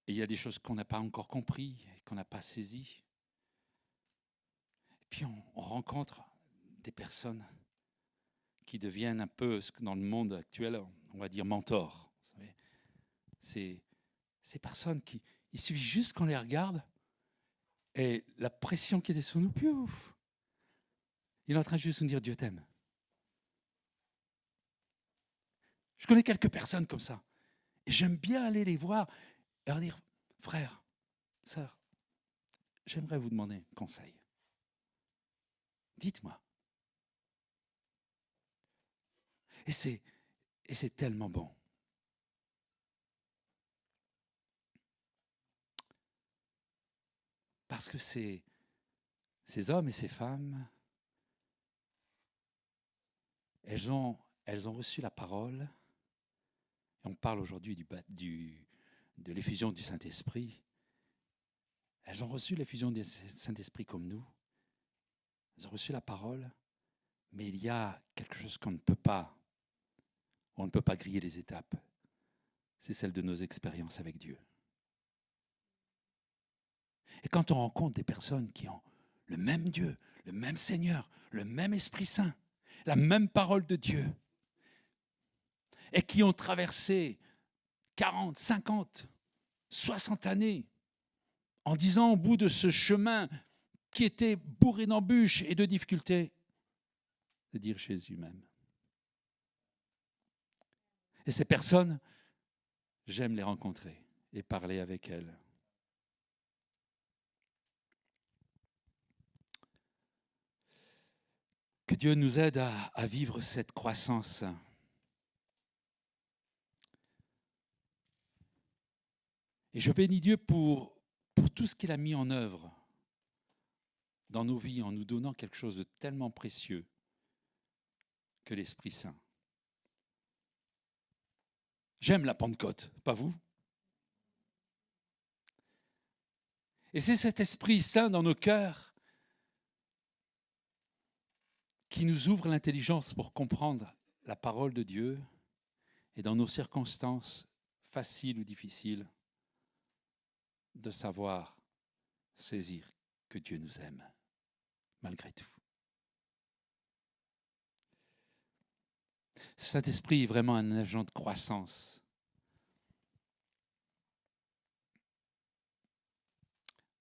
il y a des choses qu'on n'a pas encore compris, qu'on n'a pas saisies. Et puis on rencontre des personnes qui deviennent un peu, ce que dans le monde actuel, on va dire mentors. Vous savez, ces personnes il suffit juste qu'on les regarde et la pression qui était sur nous, pouf, il est en train juste de nous dire Dieu t'aime. Je connais quelques personnes comme ça. Et j'aime bien aller les voir et leur dire, frère, sœur, j'aimerais vous demander un conseil. Dites-moi. Et c'est tellement bon. Parce que ces hommes et ces femmes, elles ont reçu la parole. Et on parle aujourd'hui de l'effusion du Saint-Esprit. Elles ont reçu l'effusion du Saint-Esprit comme nous. Elles ont reçu la parole, mais il y a quelque chose qu'on ne peut pas. On ne peut pas griller les étapes. C'est celle de nos expériences avec Dieu. Et quand on rencontre des personnes qui ont le même Dieu, le même Seigneur, le même Esprit Saint, la même parole de Dieu, et qui ont traversé 40, 50, 60 années, en disant au bout de ce chemin qui était bourré d'embûches et de difficultés, de dire Jésus même. Et ces personnes, j'aime les rencontrer et parler avec elles. Que Dieu nous aide à vivre cette croissance. Et je bénis Dieu pour tout ce qu'il a mis en œuvre dans nos vies en nous donnant quelque chose de tellement précieux que l'Esprit Saint. J'aime la Pentecôte, pas vous? Et c'est cet Esprit Saint dans nos cœurs qui nous ouvre l'intelligence pour comprendre la parole de Dieu et dans nos circonstances faciles ou difficiles, de savoir saisir que Dieu nous aime, malgré tout. Saint-Esprit est vraiment un agent de croissance.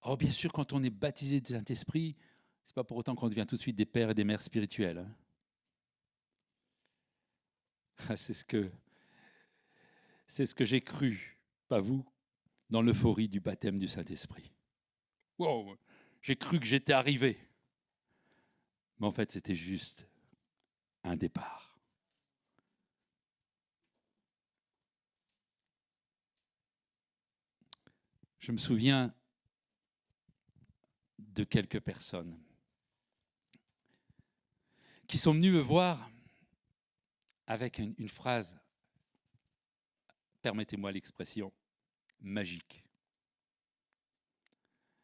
Or, bien sûr, quand on est baptisé du Saint-Esprit, ce n'est pas pour autant qu'on devient tout de suite des pères et des mères spirituels. C'est ce que j'ai cru, pas vous, dans l'euphorie du baptême du Saint-Esprit. Wow, j'ai cru que j'étais arrivé. Mais en fait, c'était juste un départ. Je me souviens de quelques personnes qui sont venues me voir avec une phrase, permettez-moi l'expression, magique.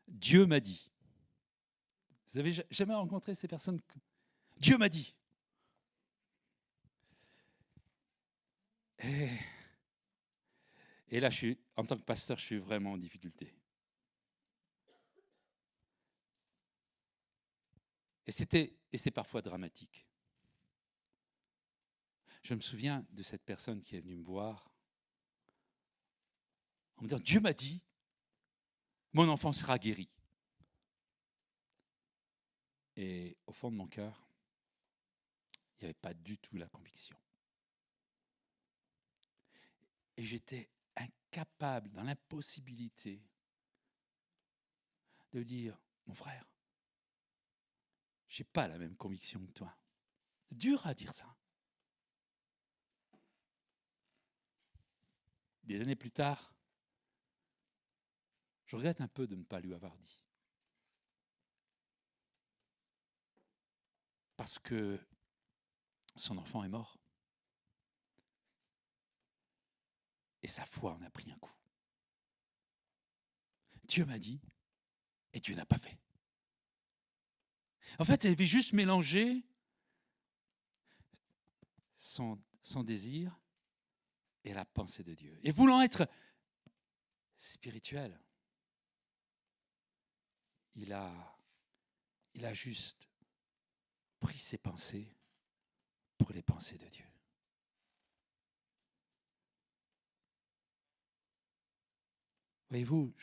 Dieu m'a dit. Vous avez jamais rencontré ces personnes? Dieu m'a dit. Et là, en tant que pasteur, je suis vraiment en difficulté. Et c'est parfois dramatique. Je me souviens de cette personne qui est venue me voir en me disant, Dieu m'a dit, mon enfant sera guéri. Et au fond de mon cœur, il n'y avait pas du tout la conviction. Et j'étais incapable, dans l'impossibilité, de dire, mon frère, je n'ai pas la même conviction que toi. C'est dur à dire ça. Des années plus tard, je regrette un peu de ne pas lui avoir dit. Parce que son enfant est mort. Et sa foi en a pris un coup. Dieu m'a dit, et Dieu n'a pas fait. En fait, elle avait juste mélangé son désir et la pensée de Dieu. Et voulant être spirituel, il a juste pris ses pensées pour les pensées de Dieu. Voyez-vous,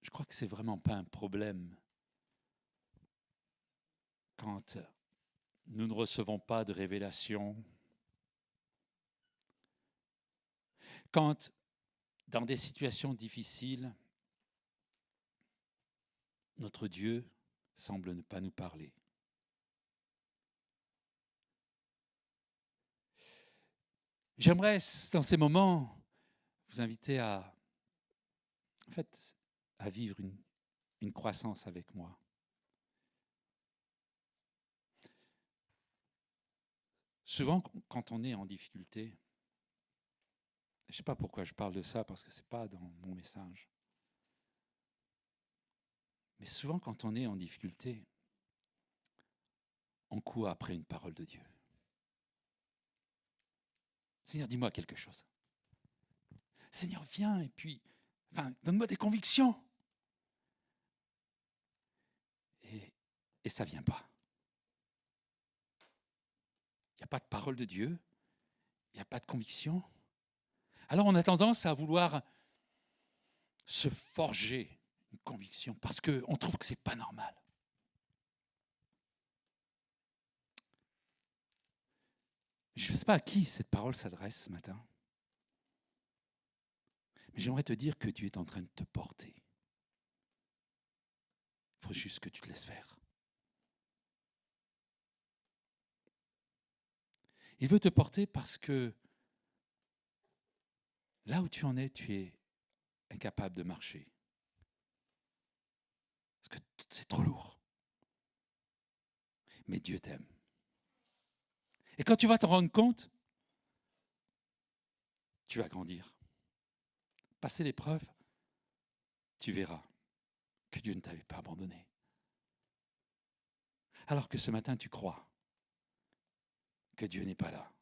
je crois que c'est vraiment pas un problème quand nous ne recevons pas de révélation, quand dans des situations difficiles, notre Dieu semble ne pas nous parler. J'aimerais, dans ces moments, vous inviter à vivre une croissance avec moi. Souvent, quand on est en difficulté, je ne sais pas pourquoi je parle de ça, parce que ce n'est pas dans mon message. Mais souvent, quand on est en difficulté, on court après une parole de Dieu. Seigneur, dis-moi quelque chose. Seigneur, viens et puis Enfin, donne-moi des convictions. Et ça ne vient pas. Il n'y a pas de parole de Dieu, il n'y a pas de conviction. Alors on a tendance à vouloir se forger une conviction parce qu'on trouve que ce n'est pas normal. Je ne sais pas à qui cette parole s'adresse ce matin, mais j'aimerais te dire que Dieu est en train de te porter. Il faut juste que tu te laisses faire. Il veut te porter parce que là où tu en es, tu es incapable de marcher. Parce que c'est trop lourd. Mais Dieu t'aime. Et quand tu vas te rendre compte, tu vas grandir. Passer l'épreuve, tu verras que Dieu ne t'avait pas abandonné. Alors que ce matin, tu crois que Dieu n'est pas là.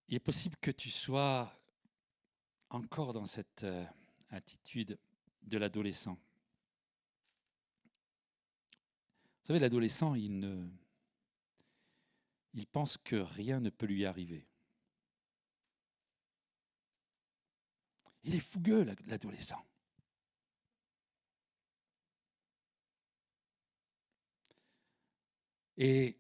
Il est possible que tu sois encore dans cette attitude de l'adolescent. Vous savez, l'adolescent, il pense que rien ne peut lui arriver. Il est fougueux, l'adolescent. Et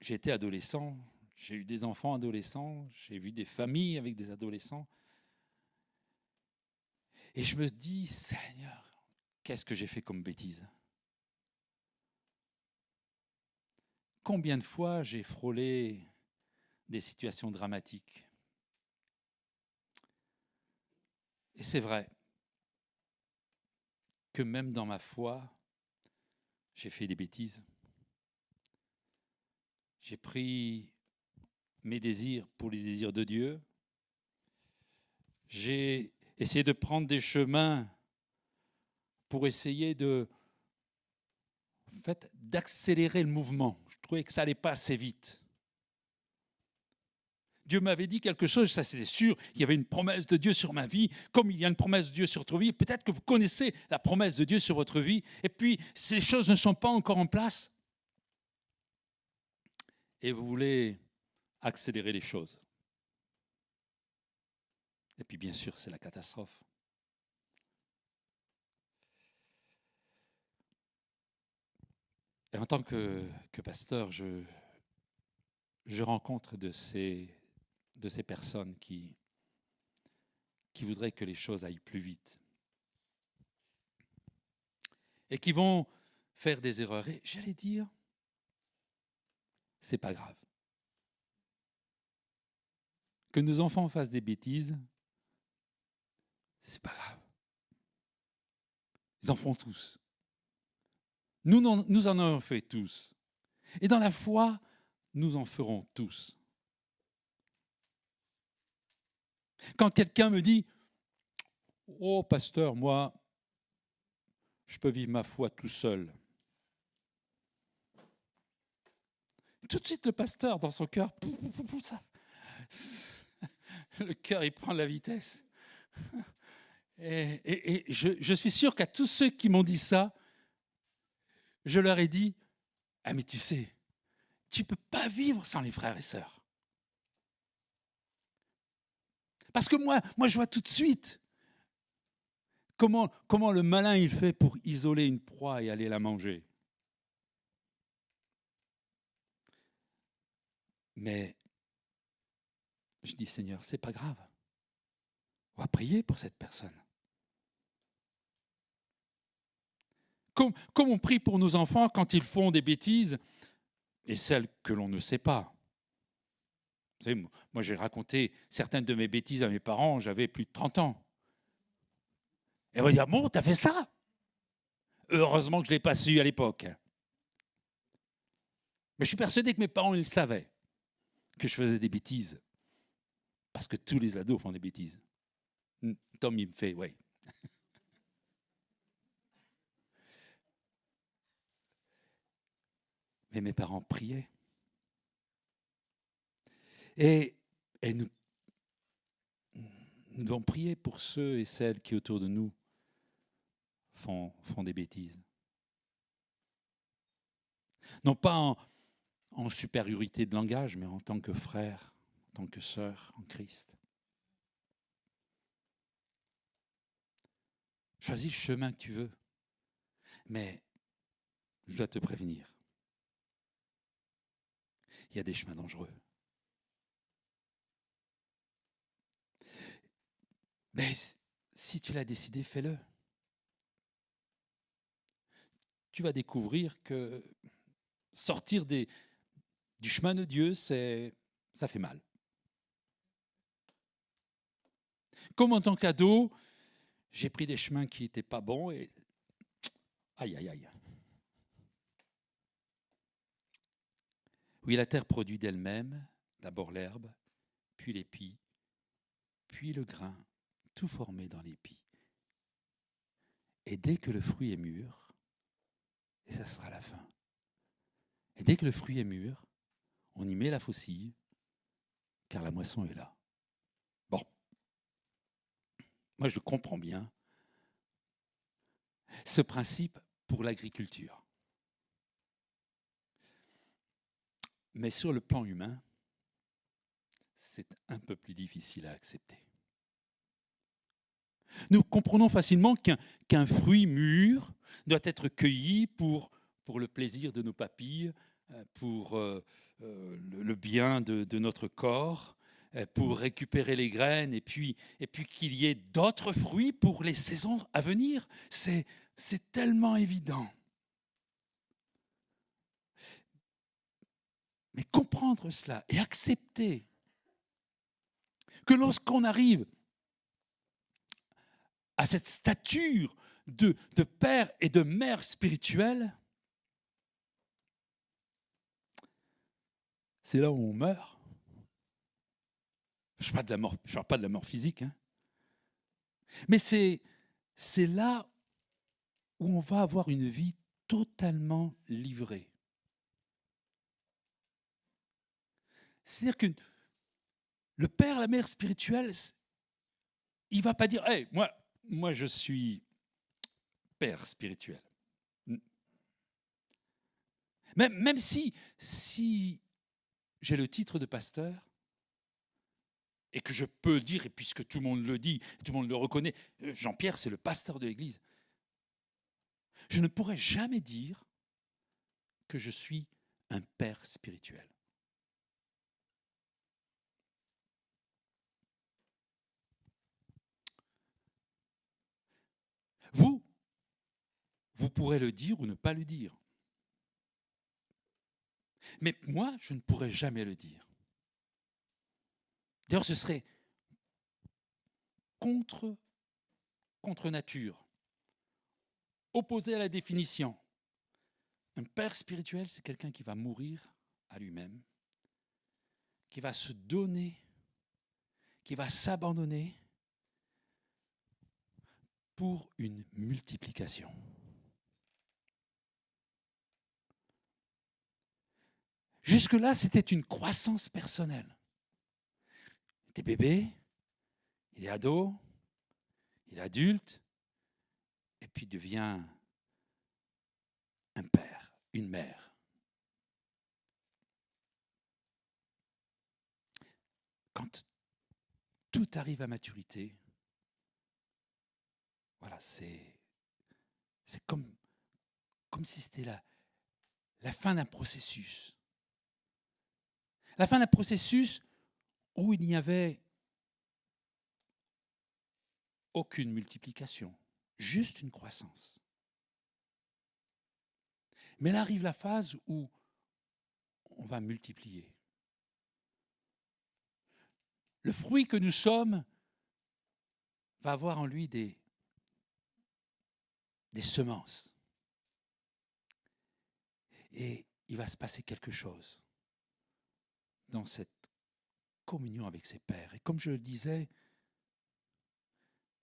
j'ai été adolescent, j'ai eu des enfants adolescents, j'ai vu des familles avec des adolescents. Et je me dis, Seigneur, qu'est-ce que j'ai fait comme bêtise? Combien de fois j'ai frôlé des situations dramatiques? Et c'est vrai que même dans ma foi, j'ai fait des bêtises. J'ai pris mes désirs pour les désirs de Dieu. J'ai essayé de prendre des chemins pour essayer d'accélérer le mouvement. Je trouvais que ça n'allait pas assez vite. Dieu m'avait dit quelque chose, ça c'était sûr, il y avait une promesse de Dieu sur ma vie, comme il y a une promesse de Dieu sur votre vie. Peut-être que vous connaissez la promesse de Dieu sur votre vie, et puis ces choses ne sont pas encore en place. Et vous voulez accélérer les choses. Et puis bien sûr, c'est la catastrophe. Et en tant que pasteur, je rencontre de ces personnes qui voudraient que les choses aillent plus vite. Et qui vont faire des erreurs. Et j'allais dire, c'est pas grave. Que nos enfants fassent des bêtises, c'est pas grave. Ils en font tous. Nous en avons fait tous. Et dans la foi, nous en ferons tous. Quand quelqu'un me dit « Oh, pasteur, moi, je peux vivre ma foi tout seul. » Tout de suite, le pasteur, dans son cœur, le cœur, il prend la vitesse. Et je suis sûr qu'à tous ceux qui m'ont dit ça, je leur ai dit, ah mais tu sais, tu ne peux pas vivre sans les frères et sœurs. Parce que moi je vois tout de suite comment le malin il fait pour isoler une proie et aller la manger. Mais je dis, Seigneur, c'est pas grave. On va prier pour cette personne. Comme on prie pour nos enfants quand ils font des bêtises, et celles que l'on ne sait pas. Vous savez, moi j'ai raconté certaines de mes bêtises à mes parents, j'avais plus de 30 ans. Et on va dire, bon, t'as fait ça? Heureusement que je ne l'ai pas su à l'époque. Mais je suis persuadé que mes parents, ils le savaient, que je faisais des bêtises. Parce que tous les ados font des bêtises. Tom, il me fait, oui. Mais mes parents priaient. Et nous devons prier pour ceux et celles qui autour de nous font des bêtises. Non pas en supériorité de langage, mais en tant que frère, en tant que sœur en Christ. Choisis le chemin que tu veux, mais je dois te prévenir. Il y a des chemins dangereux. Mais si tu l'as décidé, fais-le. Tu vas découvrir que sortir du chemin de Dieu, ça fait mal. Comme en tant qu'ado, j'ai pris des chemins qui n'étaient pas bons et aïe, aïe, aïe. Oui, la terre produit d'elle-même d'abord l'herbe, puis l'épi, puis le grain, tout formé dans l'épi. Et dès que le fruit est mûr, et ça sera la fin, et dès que le fruit est mûr, on y met la faucille, car la moisson est là. Bon, moi je comprends bien ce principe pour l'agriculture. Mais sur le plan humain, c'est un peu plus difficile à accepter. Nous comprenons facilement qu'un fruit mûr doit être cueilli pour le plaisir de nos papilles, pour le bien de notre corps, pour récupérer les graines, et puis qu'il y ait d'autres fruits pour les saisons à venir. C'est tellement évident. Mais comprendre cela et accepter que lorsqu'on arrive à cette stature de père et de mère spirituelle, c'est là où on meurt. Je ne parle pas de la mort physique, hein. Mais c'est là où on va avoir une vie totalement livrée. C'est-à-dire que le père, la mère spirituelle, il ne va pas dire hey, moi je suis père spirituel. Même si j'ai le titre de pasteur, et que je peux le dire, et puisque tout le monde le dit, tout le monde le reconnaît, Jean-Pierre, c'est le pasteur de l'Église. Je ne pourrais jamais dire que je suis un père spirituel. Vous pourrez le dire ou ne pas le dire. Mais moi, je ne pourrais jamais le dire. D'ailleurs, ce serait contre nature, opposé à la définition. Un père spirituel, c'est quelqu'un qui va mourir à lui-même, qui va se donner, qui va s'abandonner pour une multiplication. Jusque-là, c'était une croissance personnelle. Il était bébé, il est ado, il est adulte, et puis devient un père, une mère. Quand tout arrive à maturité, voilà, c'est comme si c'était la fin d'un processus. La fin d'un processus où il n'y avait aucune multiplication, juste une croissance. Mais là arrive la phase où on va multiplier. Le fruit que nous sommes va avoir en lui des semences. Et il va se passer quelque chose dans cette communion avec ses pères. Et comme je le disais,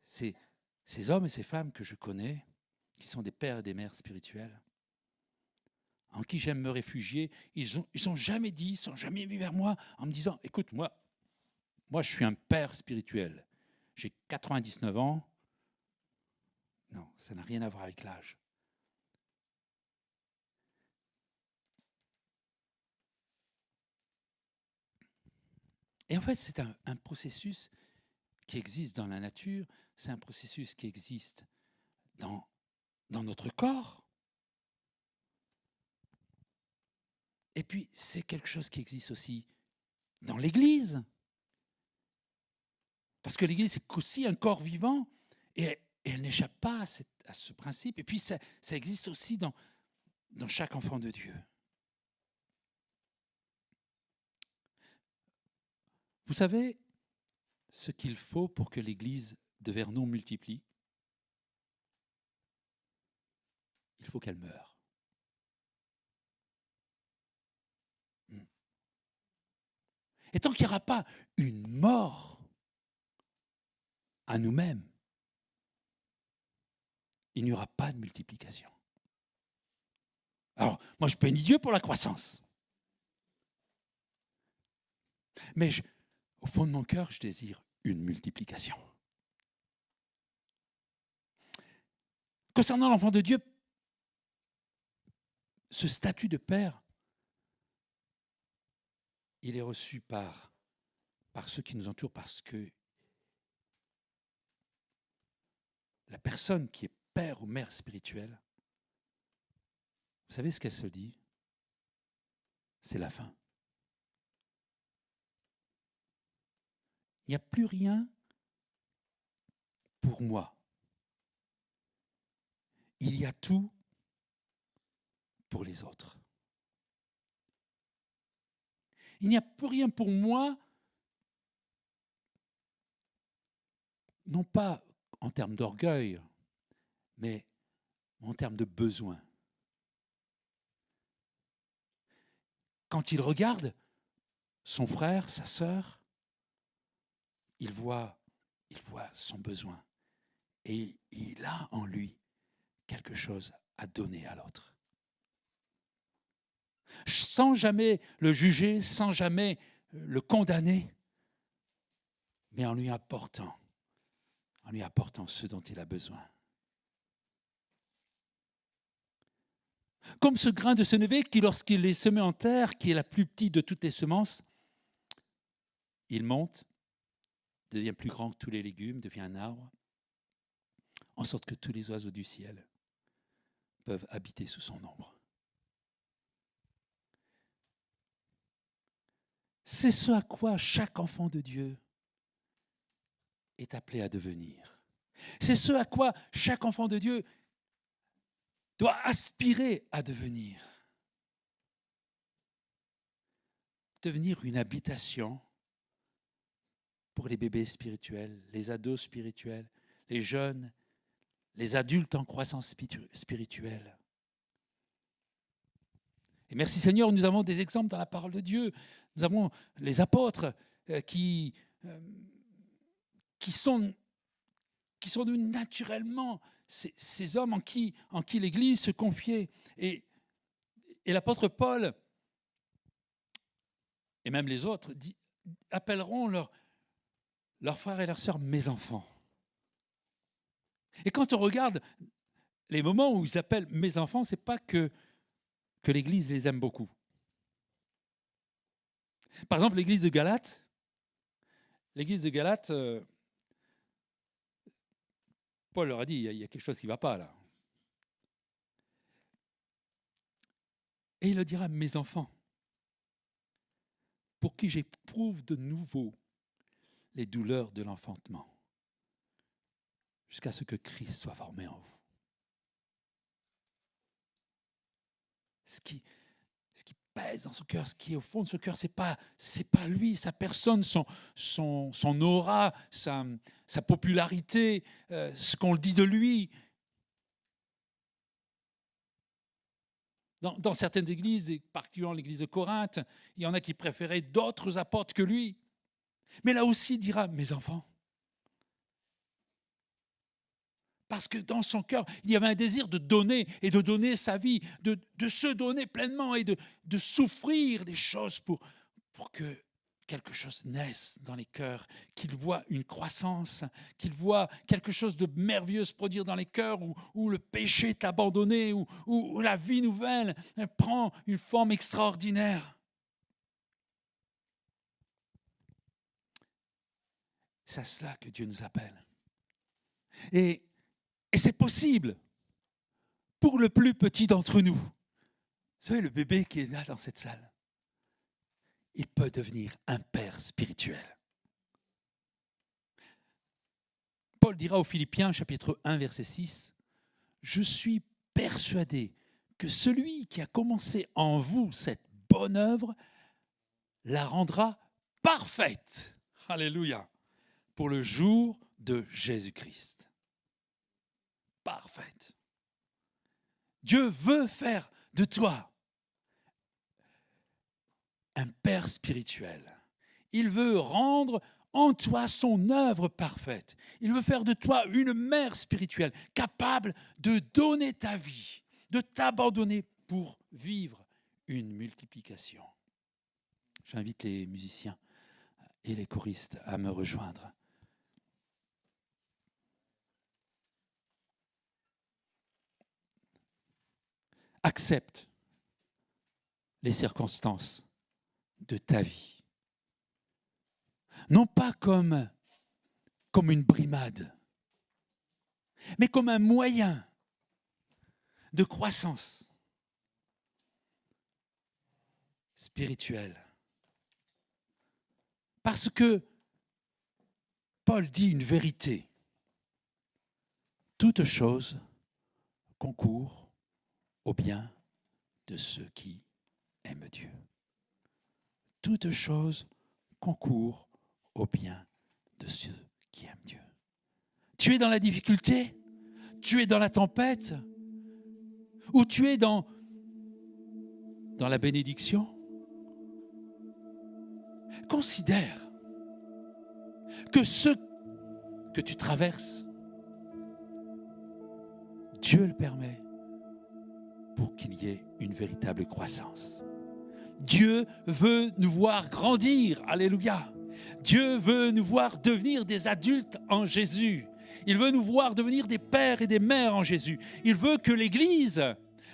ces hommes et ces femmes que je connais, qui sont des pères et des mères spirituels, en qui j'aime me réfugier, ils sont jamais dit, ils sont jamais venus vers moi en me disant, écoute, moi je suis un père spirituel, j'ai 99 ans. Non, ça n'a rien à voir avec l'âge. Et en fait, c'est un processus qui existe dans la nature, c'est un processus qui existe dans notre corps. Et puis, c'est quelque chose qui existe aussi dans l'Église. Parce que l'Église, c'est aussi un corps vivant, et elle n'échappe pas à ce principe. Et puis, ça existe aussi dans chaque enfant de Dieu. Vous savez ce qu'il faut pour que l'Église de Vernon multiplie? Il faut qu'elle meure. Et tant qu'il n'y aura pas une mort à nous-mêmes, il n'y aura pas de multiplication. Alors, moi, je bénis Dieu pour la croissance. Mais au fond de mon cœur, je désire une multiplication. Concernant l'enfant de Dieu, ce statut de père, il est reçu par ceux qui nous entourent, parce que la personne qui est père ou mère spirituelle, vous savez ce qu'elle se dit? C'est la fin. Il n'y a plus rien pour moi. Il y a tout pour les autres. Il n'y a plus rien pour moi, non pas en termes d'orgueil, mais en termes de besoin. Quand il regarde son frère, sa sœur, il voit son besoin. Et il a en lui quelque chose à donner à l'autre. Sans jamais le juger, sans jamais le condamner, mais en lui apportant ce dont il a besoin. Comme ce grain de sénévé qui, lorsqu'il est semé en terre, qui est la plus petite de toutes les semences, il monte, devient plus grand que tous les légumes, devient un arbre, en sorte que tous les oiseaux du ciel peuvent habiter sous son ombre. C'est ce à quoi chaque enfant de Dieu est appelé à devenir. C'est ce à quoi chaque enfant de Dieu doit aspirer à devenir. Devenir une habitation pour les bébés spirituels, les ados spirituels, les jeunes, les adultes en croissance spirituelle. Et merci Seigneur, nous avons des exemples dans la parole de Dieu. Nous avons les apôtres qui sont devenus naturellement ces hommes en qui l'Église se confiait. Et l'apôtre Paul, et même les autres, appelleront leurs frères et leurs sœurs mes enfants. Et quand on regarde les moments où ils appellent mes enfants, ce n'est pas que l'Église les aime beaucoup. Par exemple, l'Église de Galate, Paul leur a dit, il y a quelque chose qui ne va pas là. Et il leur dira, mes enfants, pour qui j'éprouve de nouveau les douleurs de l'enfantement, jusqu'à ce que Christ soit formé en vous. Ce qui pèse dans son cœur, ce qui est au fond de son cœur, c'est pas lui, sa personne, son aura, sa popularité, ce qu'on dit de lui. Dans certaines églises, et particulièrement l'église de Corinthe, il y en a qui préféraient d'autres apôtres que lui. Mais là aussi, il dira, mes enfants, Parce que dans son cœur, il y avait un désir de donner et de donner sa vie, de se donner pleinement et de souffrir des choses pour que quelque chose naisse dans les cœurs, qu'il voit une croissance, qu'il voit quelque chose de merveilleux se produire dans les cœurs où le péché est abandonné, où la vie nouvelle prend une forme extraordinaire. C'est à cela que Dieu nous appelle. Et c'est possible pour le plus petit d'entre nous. Vous savez, le bébé qui est là dans cette salle, il peut devenir un père spirituel. Paul dira aux Philippiens, chapitre 1, verset 6, « Je suis persuadé que celui qui a commencé en vous cette bonne œuvre la rendra parfaite. » Alléluia. Pour le jour de Jésus-Christ. Parfaite. Dieu veut faire de toi un père spirituel. Il veut rendre en toi son œuvre parfaite. Il veut faire de toi une mère spirituelle, capable de donner ta vie, de t'abandonner pour vivre une multiplication. J'invite les musiciens et les choristes à me rejoindre. Accepte les circonstances de ta vie. Non pas comme une brimade, mais comme un moyen de croissance spirituelle. Parce que Paul dit une vérité. Toute chose concourt au bien de ceux qui aiment Dieu. Toute chose concourt au bien de ceux qui aiment Dieu. Tu es dans la difficulté, tu es dans la tempête, ou tu es dans la bénédiction. Considère que ce que tu traverses, Dieu le permet pour qu'il y ait une véritable croissance. Dieu veut nous voir grandir, alléluia. Dieu veut nous voir devenir des adultes en Jésus. Il veut nous voir devenir des pères et des mères en Jésus. Il veut que l'Église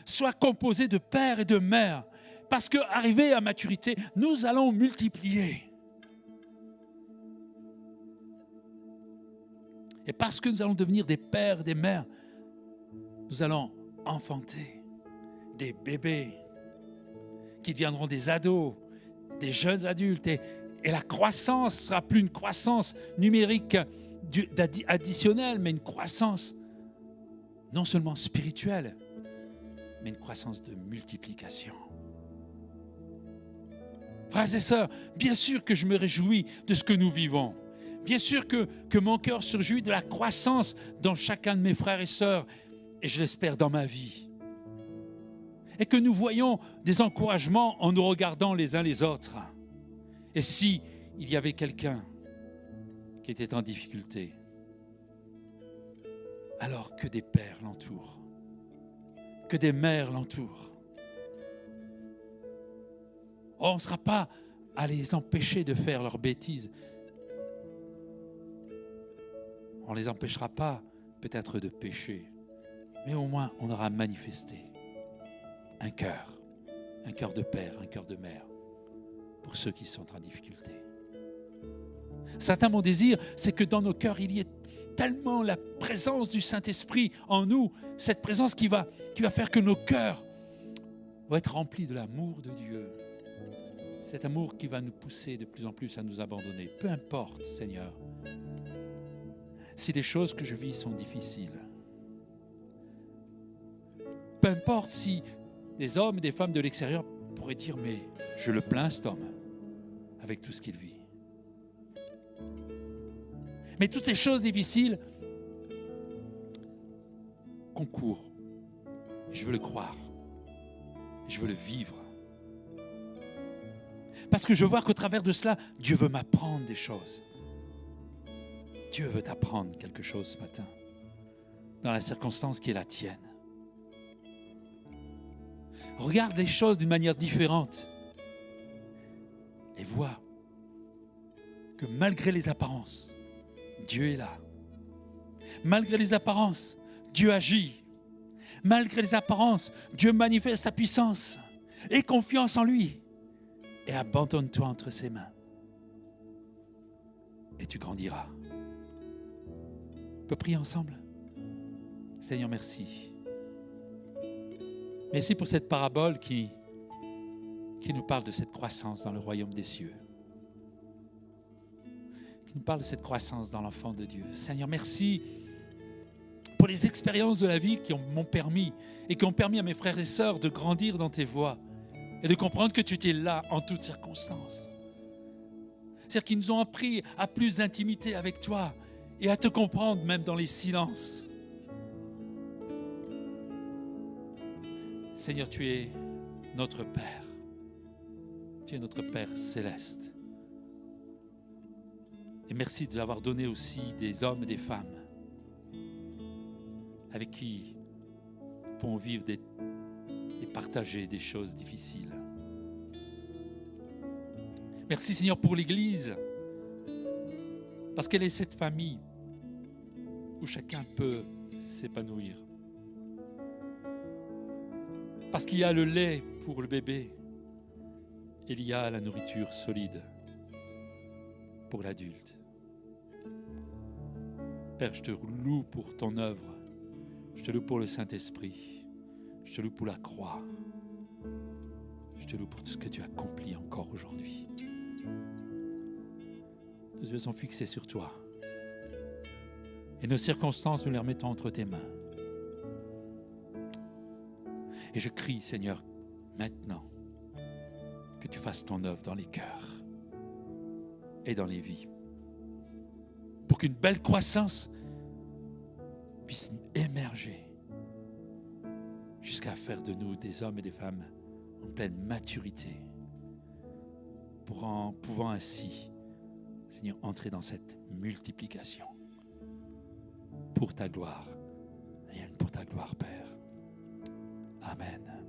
soit composée de pères et de mères. Parce qu'arrivés à maturité, nous allons multiplier. Et parce que nous allons devenir des pères et des mères, nous allons enfanter des bébés qui deviendront des ados, des jeunes adultes. Et la croissance ne sera plus une croissance numérique additionnelle, mais une croissance non seulement spirituelle, mais une croissance de multiplication. Frères et sœurs, bien sûr que je me réjouis de ce que nous vivons. Bien sûr que mon cœur se réjouit de la croissance dans chacun de mes frères et sœurs, et je l'espère dans ma vie. Et que nous voyons des encouragements en nous regardant les uns les autres. Et si il y avait quelqu'un qui était en difficulté, alors que des pères l'entourent, que des mères l'entourent. On ne sera pas à les empêcher de faire leurs bêtises. On ne les empêchera pas peut-être de pécher, mais au moins on aura manifesté un cœur de père, un cœur de mère, pour ceux qui sont en difficulté. Certains, mon désir, c'est que dans nos cœurs, il y ait tellement la présence du Saint-Esprit en nous, cette présence qui va faire que nos cœurs vont être remplis de l'amour de Dieu. Cet amour qui va nous pousser de plus en plus à nous abandonner. Peu importe, Seigneur, si les choses que je vis sont difficiles. Peu importe si des hommes et des femmes de l'extérieur pourraient dire « mais je le plains cet homme avec tout ce qu'il vit ». Mais toutes ces choses difficiles concourent. Je veux le croire. Je veux le vivre. Parce que je vois qu'au travers de cela, Dieu veut m'apprendre des choses. Dieu veut t'apprendre quelque chose ce matin. dans la circonstance qui est la tienne. Regarde les choses d'une manière différente et vois que malgré les apparences, Dieu est là. Malgré les apparences, Dieu agit. Malgré les apparences, Dieu manifeste sa puissance. Aie confiance en lui et abandonne-toi entre ses mains. Et tu grandiras. On peut prier ensemble? Seigneur, merci. Merci pour cette parabole qui nous parle de cette croissance dans le royaume des cieux. Qui nous parle de cette croissance dans l'enfant de Dieu. Seigneur, merci pour les expériences de la vie qui m'ont permis et qui ont permis à mes frères et sœurs de grandir dans tes voies et de comprendre que tu étais là en toutes circonstances. C'est-à-dire qu'ils nous ont appris à plus d'intimité avec toi et à te comprendre même dans les silences. Seigneur, tu es notre Père. Tu es notre Père céleste. Et merci de nous avoir donné aussi des hommes et des femmes avec qui nous pouvons vivre et partager des choses difficiles. Merci Seigneur pour l'Église, parce qu'elle est cette famille où chacun peut s'épanouir. Parce qu'il y a le lait pour le bébé, et il y a la nourriture solide pour l'adulte. Père, je te loue pour ton œuvre. Je te loue pour le Saint-Esprit. Je te loue pour la croix. Je te loue pour tout ce que tu accomplis encore aujourd'hui. Nos yeux sont fixés sur toi. Et nos circonstances, nous les remettons entre tes mains. Et je crie, Seigneur, maintenant, que tu fasses ton œuvre dans les cœurs et dans les vies. Pour qu'une belle croissance puisse émerger jusqu'à faire de nous des hommes et des femmes en pleine maturité, pouvant ainsi, Seigneur, entrer dans cette multiplication pour ta gloire, rien que pour ta gloire, Père. Amen.